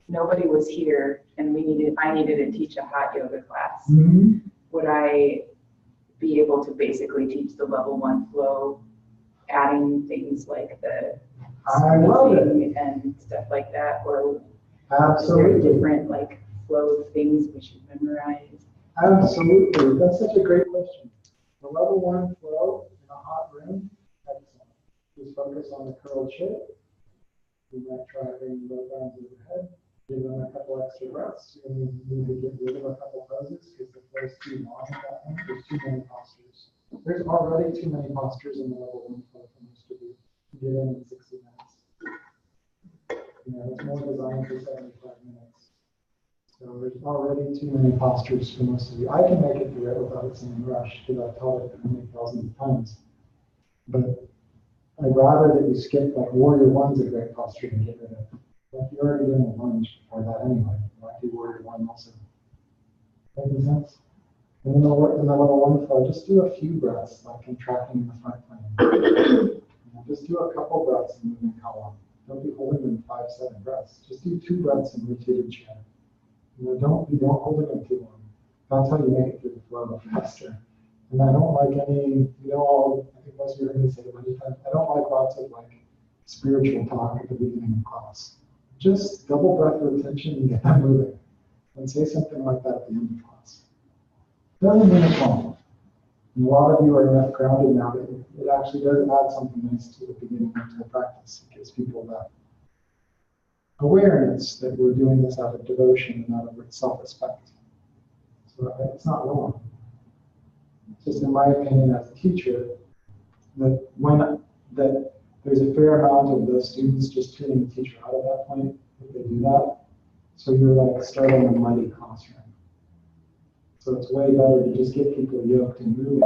nobody was here and I needed to teach a hot yoga class, would I be able to basically teach the level 1 flow, adding things like the I love it. and stuff like that, or Absolutely. is there different like flow things we should memorize? Absolutely. That's such a great question. The level 1 flow in a hot room, excellent. Just focus on the curled shape. You might try bringing both arms overhead. Give them a couple extra breaths. You're going to need to get rid of a couple poses because the flow's too long at that point. There's too many postures. There's already too many postures in the level 1 flow for most of you to get in 60 minutes. You know, it's more designed for 75 minutes. So there's already too many postures for most of you. I can make it through it without it seeming rushed because I've taught it many thousands of times. But I'd rather that you skip, like Warrior One's a great posture to get rid of. Like you're already doing a lunge for that anyway. Like do Warrior One also. Making sense? And then in the level 1 flow, just do a few breaths, like contracting in the front plane. Just do a couple breaths in moving column. Don't be holding them 5-7 breaths. Just do 2 breaths in rotated chair. Don't hold it in too long. That's how you make it through the flow faster. And I don't like any, I think most of you heard me say it many times, I don't like lots of like spiritual talk at the beginning of class. Just double breath retention and get them moving. And say something like that at the end of class. Doesn't mean it's wrong. And a lot of you are enough grounded now that it actually does add something nice to the beginning of the practice. It gives people that awareness that we're doing this out of devotion and out of self-respect. So it's not wrong. It's just in my opinion as a teacher, that there's a fair amount of the students just tuning the teacher out at that point if they do that. So you're like starting a muddy classroom. So it's way better to just get people yoked and moving.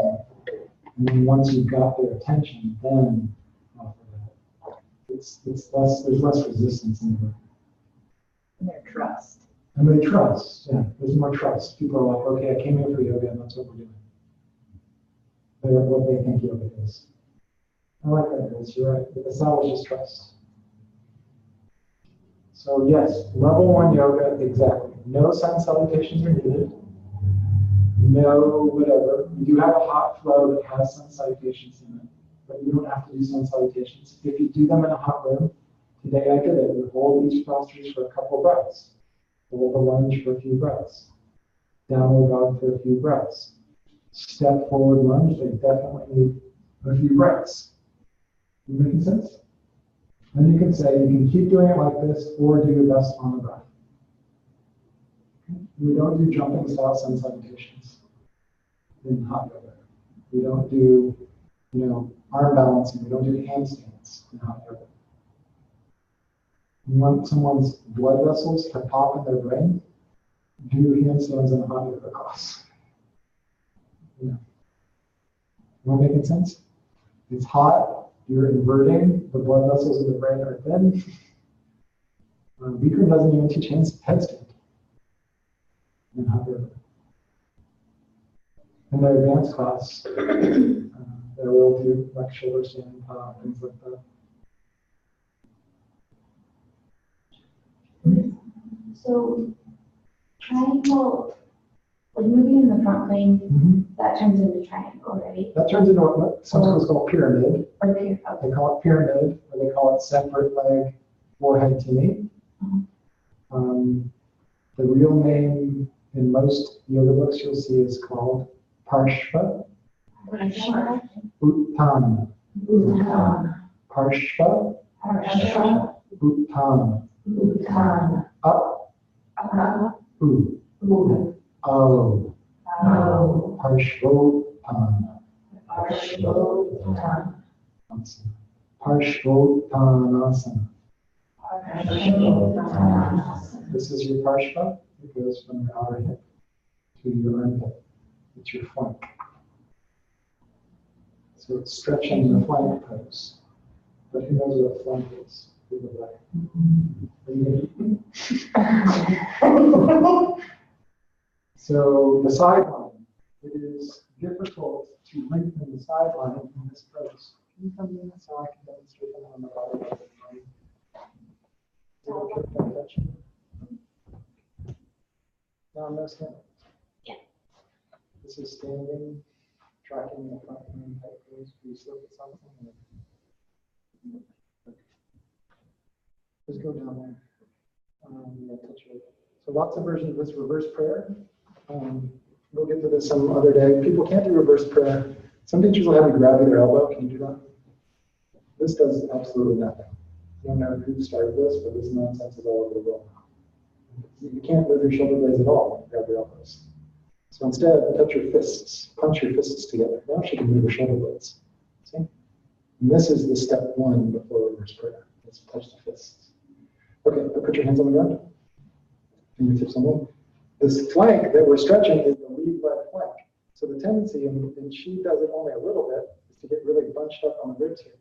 And then once you've got their attention, then offer that. There's less resistance in the room. And their trust. And they trust, yeah, there's more trust. People are like, okay, I came here for yoga and that's what we're doing. They're what they think yoga is. I like that, Grace, you're right. But the cell is just trust. So yes, level 1 yoga, exactly. No sun salutations are needed. No whatever. We do have a hot flow that has sun salutations in it, but you don't have to do sun salutations. If you do them in a hot room, today I did it. We hold each postures for a couple breaths. Hold the lunge for a few breaths. Downward dog for a few breaths. Step forward lunge, they definitely need a few breaths. You making sense? Then you can say you can keep doing it like this or do your best on the breath. We don't do jumping style sun salutations in hot yoga. We don't do, arm balancing. We don't do handstands in hot yoga. You want someone's blood vessels to pop in their brain, do handstands in a hot yoga class. Am I making sense? It's hot, you're inverting, the blood vessels in the brain are thin. Bikram doesn't even teach headstand in hot yoga. In the advanced class, they will do like shoulder stand, things like that. So triangle, like moving in the front plane, that turns into triangle, right? That turns into what some schools call pyramid. Or okay. They call it pyramid, or they call it separate leg forehead to knee. The real name in most yoga books you'll see is called Parshva Utthana. Parshva Utthana. Up, U, O, Parshvotthana. Parshvottanasana. This is your Parshva. It goes from your outer hip to your armpit. It's your flank. So it's stretching the flank pose. But who knows what a flank is? So the sideline, it is difficult to lengthen the sideline in this pose. Can you come in so I can demonstrate that on the bottom of the frame? No, I'm not standing. Yeah. This is standing, tracking the front hand type pose. Do you still get something? Just go down there. Yeah, touch it. So lots of versions of this reverse prayer. We'll get to this some other day. People can't do reverse prayer. Some teachers will have you grab their elbow. Can you do that? This does absolutely nothing. I don't know who started this, but this nonsense is all over the world. You can't move your shoulder blades at all when you grab your elbows. So instead, touch your fists. Punch your fists together. Now she can move her shoulder blades. See? And this is the step one before reverse prayer. Let's touch the fists. Okay, put your hands on the ground. Fingertips on them. This flank that we're stretching is the lead leg flank. So the tendency, and she does it only a little bit, is to get really bunched up on the ribs here.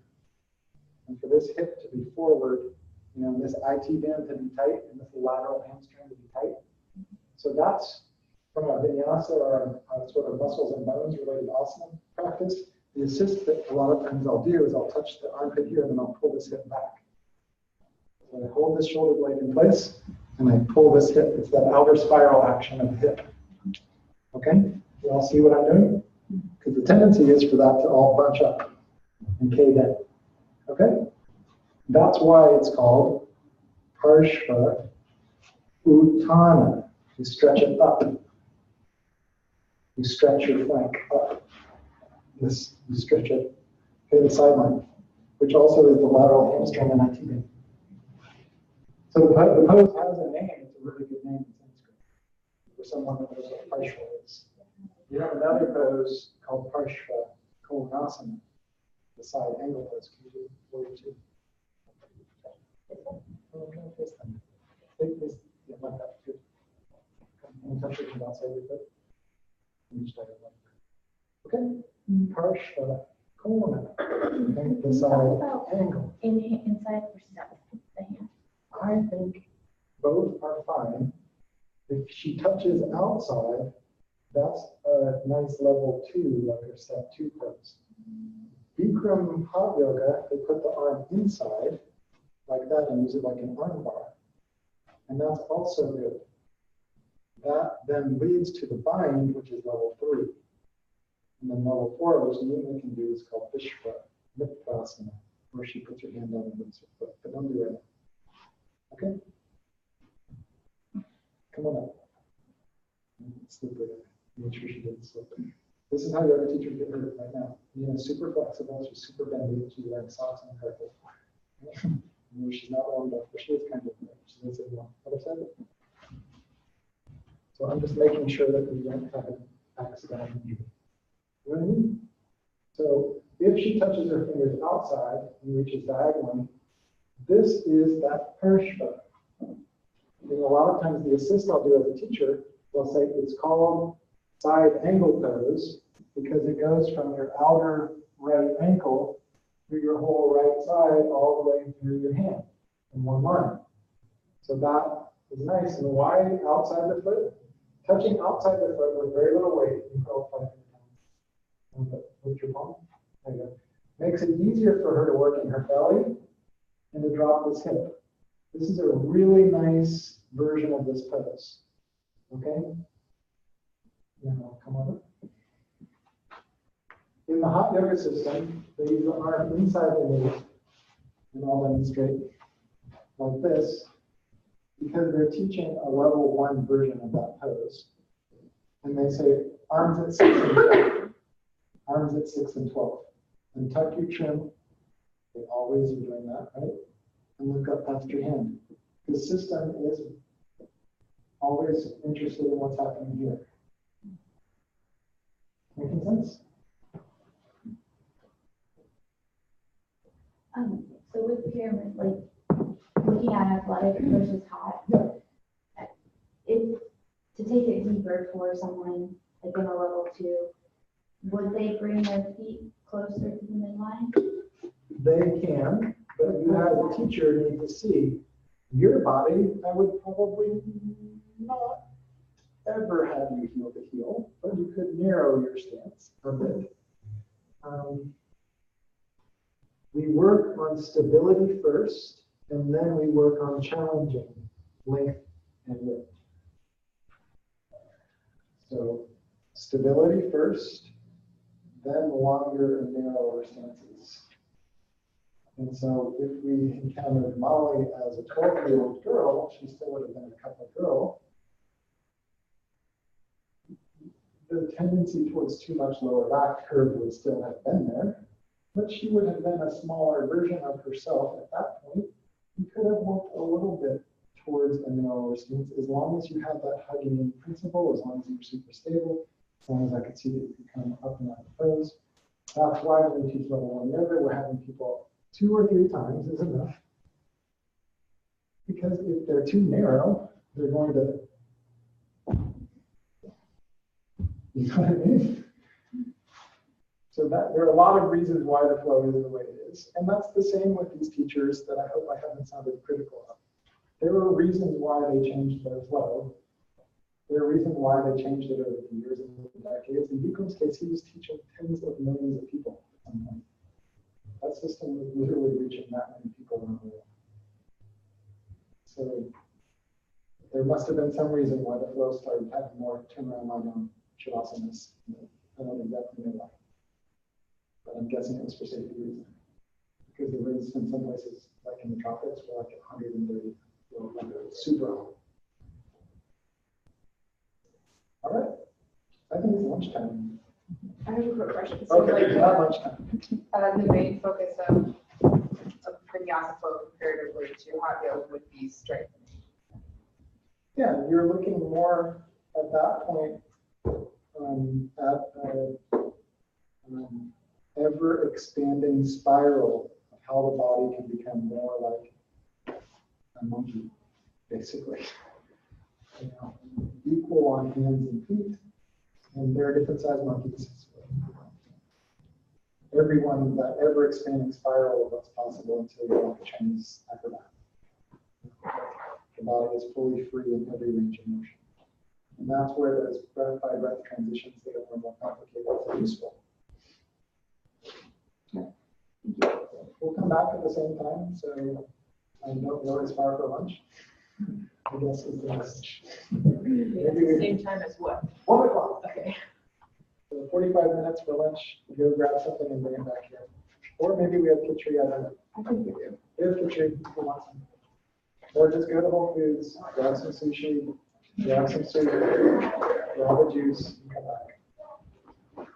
And for this hip to be forward, and this IT band to be tight, and this lateral hamstring to be tight. So that's from a vinyasa or a sort of muscles and bones related asana practice. The assist that a lot of times I'll do is I'll touch the armpit here and then I'll pull this hip back. So I hold this shoulder blade in place and I pull this hip. It's that outer spiral action of the hip. Okay? You all see what I'm doing? Because the tendency is for that to all bunch up and cave in. Okay? That's why it's called Parshva Utthana. You stretch it up. You stretch your flank up. This, you stretch it to the sideline, which also is the lateral hamstring and IT band. So the pose has a name. It's a really good name in Sanskrit for someone that knows what Parshva is. You have another pose called Parshva Konasana, the side angle pose. Can you do forward too? Take this, yeah, like that too. And touch it from outside your foot. Each side of the leg. Okay. Parshva Konasana. Okay. The side angle. Inside versus outside the hand. I think both are fine. If she touches outside, that's a nice level 2, like a step 2 pose. Bikram hot yoga, they put the arm inside like that and use it like an arm bar. And that's also good. That then leads to the bind, which is level 3. And then level 4, which Nina can do, is called Vishva Mitrasana, where she puts her hand on the her foot. But don't do it. Okay? Come on up. Slip her. Make sure she didn't slip. This is how yoga teachers get hurt right now. Nina's super flexible, she's super bendy, she's wearing socks and a carpet. She's not warmed up, but she is kind of, she doesn't say well. Other side. So I'm just making sure that we don't have an accidental injury. You know what I mean? So if she touches her fingers outside and reaches diagonally, this is that Parshva. And a lot of times the assist I'll do as a teacher, they'll say it's called side angle pose because it goes from your outer right ankle through your whole right side all the way through your hand in one line. So that is nice and wide outside the foot. Touching outside the foot with very little weight, you go 500 pounds. Lift your palm. There you go. Makes it easier for her to work in her belly and to drop this hip. This is a really nice version of this pose. Okay? Now come over. In the hot yoga system, they use the arm inside the knee, and I'll demonstrate like this, because they're teaching a level 1 version of that pose. And they say arms at 6 and 12. Arms at 6 and 12. And tuck your chin. They always are doing that, right? And look up past your hand. The system is always interested in what's happening here. Making sense? So with the pyramid, like looking at athletic versus hot, Yeah. if to take it deeper for someone like in a level 2, would they bring their feet closer to the midline? They can, but you as a teacher need to see your body. I would probably not ever have you heel to heel, but you could narrow your stance a bit. We work on stability first, and then we work on challenging length and width. So stability first, then longer and narrower stances. And so if we encountered Molly as a 12-year-old girl, she still would have been a couple girl. The tendency towards too much lower back curve would still have been there, but she would have been a smaller version of herself at that point. You could have worked a little bit towards a narrower stance as long as you have that hugging in principle, as long as you're super stable, as long as I could see that you could come up and out of pose. That's why when we teach level 1 yoga, we're having people 2 or 3 times is enough. Because if they're too narrow, they're going to, you know what I mean? So that there are a lot of reasons why the flow is the way it is. And that's the same with these teachers that I hope I haven't sounded critical of. There are reasons why they changed their flow. There are reasons why they changed it over the years and the decades. In Yukum's case, he was teaching tens of millions of people at some point. That system was literally reaching that many people around the world. So there must have been some reason why the flow started having more turnaround lie down shavasana. I don't exactly know why. But I'm guessing it was for safety reasons. Because the winds in some places, like in the tropics, were like 130, super hot. All right. I think it's lunchtime. I have a quick question. So Okay, not lunchtime. the main focus of vinyasa flow comparatively to hot yoga would be strength. Yeah, you're looking more at that point at ever expanding spiral of how the body can become more like a monkey, basically. You know, equal on hands and feet, and there are different size monkeys. Everyone, that ever expanding spiral of what's possible until you're like a Chinese acrobat. The body is fully free in every range of motion. And that's where those breath by breath transitions that are more complicated are useful. We'll come back at the same time, so I don't know it's far for lunch. I guess is the message. At the same time as what? 1 o'clock. Okay. So 45 minutes for lunch. Go grab something and bring it back here. Or maybe we have Kitchery, I don't know. I think we do. We have Kitchery if you want some. Or just go to Whole Foods, grab some sushi, grab some soup, grab a juice, and come back.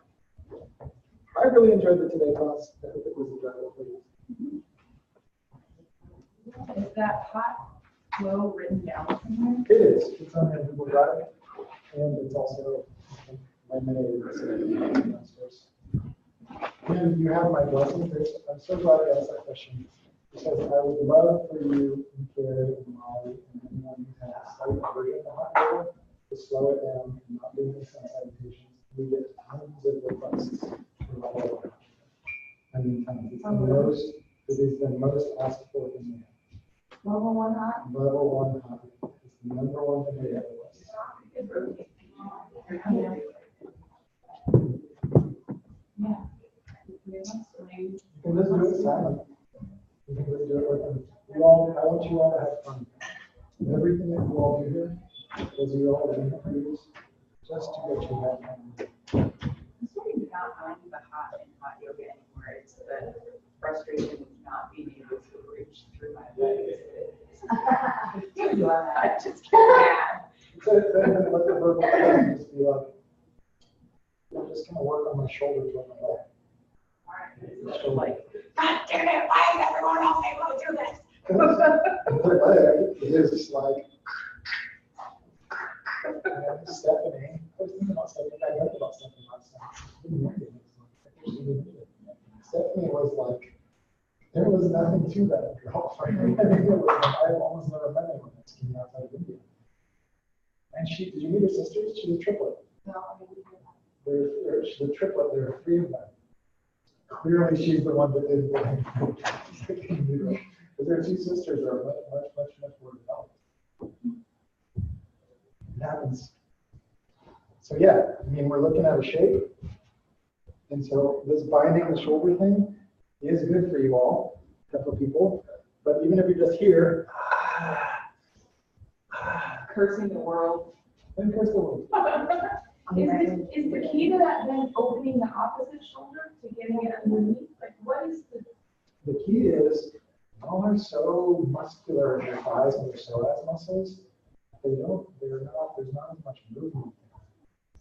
I really enjoyed the Today class. I hope it was enjoyable for you. Is that hot flow written down somewhere? It is. It's on Google Drive, and it's also laminated downstairs. And you have my blessing. I'm so glad I asked that question, because I would love for you and Carrie and Molly and anyone who has a slight version of hot yoga to slow it down and not do this inside patients. We get tons of requests for hot yoga. I mean, tons. It's the most, it is the most asked for in there. Level 1 hot? Level 1 on hot yoga. It's the number one thing they ever was. You can just do it silent. You can just do it with them. I want you all to have fun. Everything that you all do here, is you all are introduced just to get you that fun. I'm starting to not mind the hot yoga anymore. It's the frustration of not being able to reach through my legs. I just get mad. So then let the verbal thing just be like, I'm just gonna work on my shoulders with my leg. Like, God damn it, why is everyone else able to do this? The leg is like, Stephanie, I was thinking about Stephanie, I read about Stephanie last night. Stephanie was like, there was nothing to that girl. I mean, I've almost never met anyone that's skinny outside of India. And did you meet her sisters? She's a triplet. She's a triplet, there are 3 of them. Clearly, she's the one that did the because their 2 sisters are much more developed. It happens. So yeah, I mean, we're looking at a shape. And so this binding the shoulder thing is good for you all, a couple of people. But even if you're just here, Cursing the world. then curse the world. Is the key to that then opening the opposite shoulder to getting it underneath? Like, what is the? The key is, y'all are so muscular in your thighs and your psoas muscles. There's not as much movement.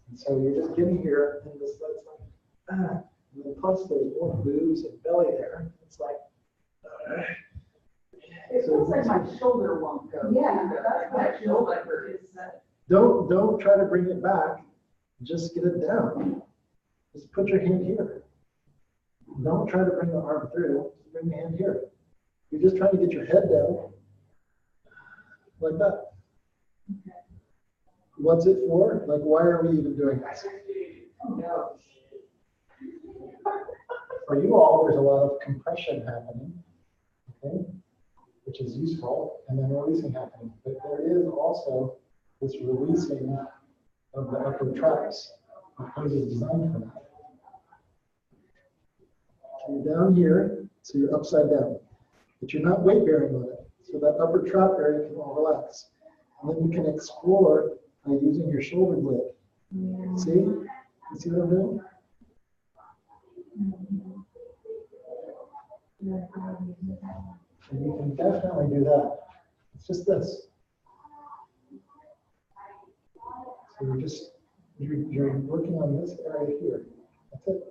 And so you're just getting here, and this looks like, and then plus there's more boobs and belly there. It's like, It feels like my shoulder won't go. Yeah, that's what I feel like is. don't try to bring it back. Just get it down. Just put your hand here. Don't try to bring the arm through. Just bring the hand here. You're just trying to get your head down, like that. Okay. What's it for? Like, why are we even doing this? Oh, no. For you all, there's a lot of compression happening, okay, which is useful, and then releasing happening. But there is also this releasing of the upper traps. The pose is designed for that. So you're down here, so you're upside down, but you're not weight bearing on it. So that upper trap area can all relax. And then you can explore by using your shoulder blade. See? You see what I'm doing? And you can definitely do that. It's just this. So you're working on this area here. That's it.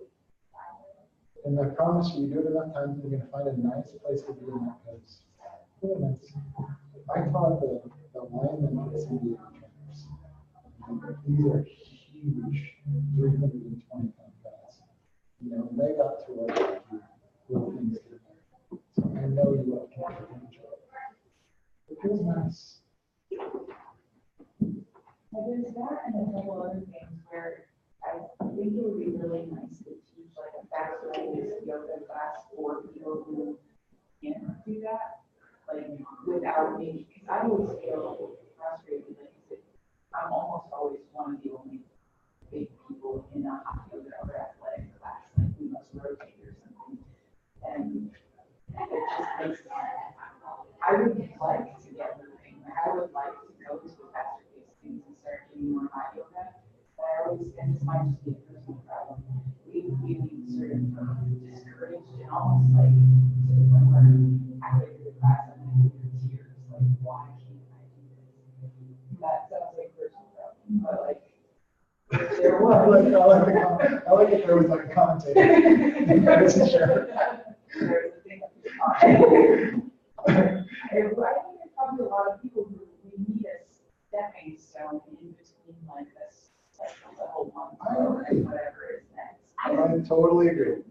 And I promise you do it enough times, you're going to find a nice place to be in that pose. Really nice. I taught the linemen at CBA trainers. These are huge, 320-pound guys. You know, they got to work with things here. So I know you all can enjoy it. It feels nice. There's that and a couple other things where I think it would be really nice to teach like a back-to-basics yoga class for people who can't do that, like without me, because I always feel frustrated. Like I'm almost always one of the only big people in a hot yoga or athletic class. Like we must rotate or something, and it just makes me. I would like to get moving. I would like to go to a faster paced things and start doing more hot yoga. But I always, and this might just be a personal problem. We sort of discouraged and almost like to the point where after the class I'm in tears, like why can't I do this? That sounds like a personal problem, but like there was. I like if there was like a commentator. There's a thing. I think there's probably a lot of people who we need a stepping stone in between like this, like the whole month or whatever is next. I totally agree.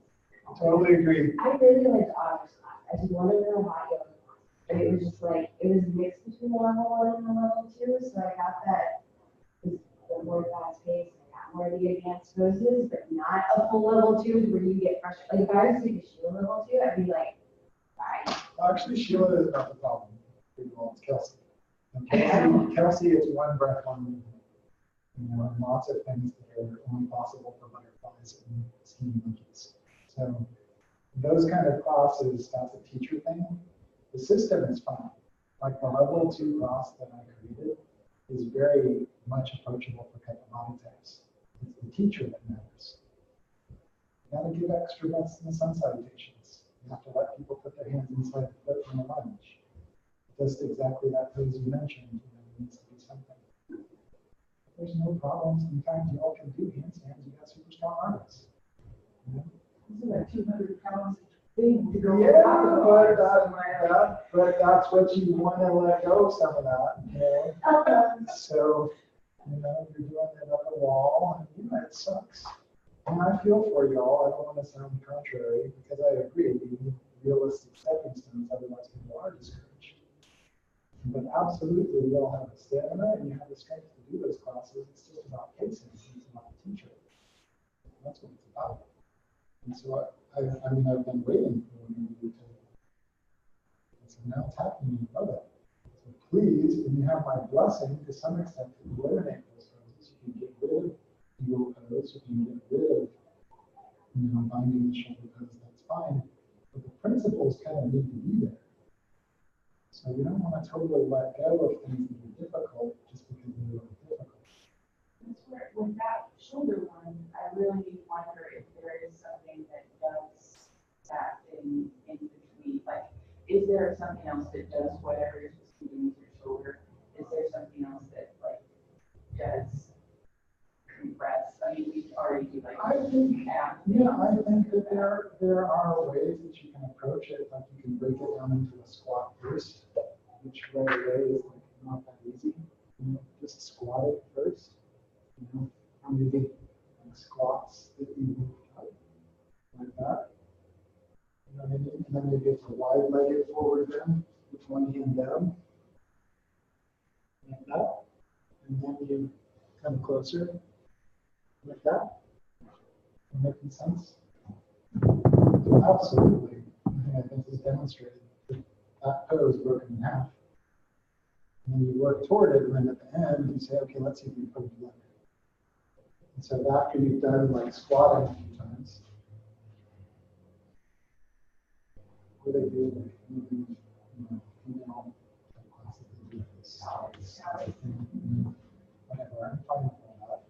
Totally agree. I really liked Otter's class. I just wanted to know hot yoga. And it was just like, it was mixed between the level 1 and the level 2, so I got that, the more fast paced, I got more of the advanced poses, but not a full level 2 where you get frustrated. Like if I was to take a Sheila level 2, I'd be like, fine. Actually, Sheila is not the problem. It's Kelsey. And Kelsey is one breath, one movement. You know, and lots of things that are only possible for butterflies and skiing monkeys. So those kind of classes, that's a teacher thing. The system is fine. Like the level 2 class that I created is very much approachable for Kappa body types. It's the teacher that matters. You gotta give extra breaths in the sun salutations. You have to let people put their hands inside the foot from a lunge. Just exactly that pose you mentioned, you know, needs to be something. There's no problems. In fact, you all can do handstands. You got super strong arms. You know? This is like 200 pounds thing to go. Yeah, but that's what you want to let go of some of that, you know. So, you know, you're doing it up a wall, and you know, it sucks. And I feel for y'all. I don't want to sound contrary because I agree. We need realistic stepping stones, otherwise people are discouraged. But absolutely, we all have the stamina and you have the strength to do those classes. It's just about pacing. It's about the teacher. That's what it's about. And so I mean, I've been waiting for you to. So now it's happening. You know that. So please, and you have my blessing to some extent to eliminate those poses. You can get rid of your pose. You can get rid of, you know, binding the shoulder pose. That's fine. But the principles kind of need to be there. So we don't want to totally let go of things that are difficult just because they're really difficult. That's where, with that shoulder one, I really wonder if there is something that does that in between. Like, is there something else that does whatever you're supposed to do with your shoulder? Is there something else that like does compress? I mean, we already do like. I think that there are ways that you can approach it. Like you can break it down into a squat first, which right away is like not that easy. You know, just squat it first. You know, how many big squats that you move up like that. You know what I mean? And then maybe it's a wide legged forward bend with one hand down. Like that. And then you come closer. Like that. Making sense? Absolutely. I think this is demonstrated. That pose broken in half. And then you work toward it, and then at the end, you say, okay, let's see if we put it together. And so after you've done like squatting a few times, what do they do? Like moving, you know, female classes, they do this. Whatever, I'm fine with all that.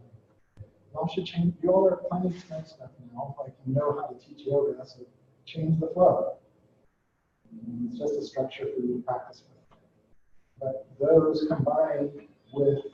Y'all should change. You all are plenty of stuff now. Like you know how to teach yoga, so change the flow. It's just a structure for you to practice with. But those combined with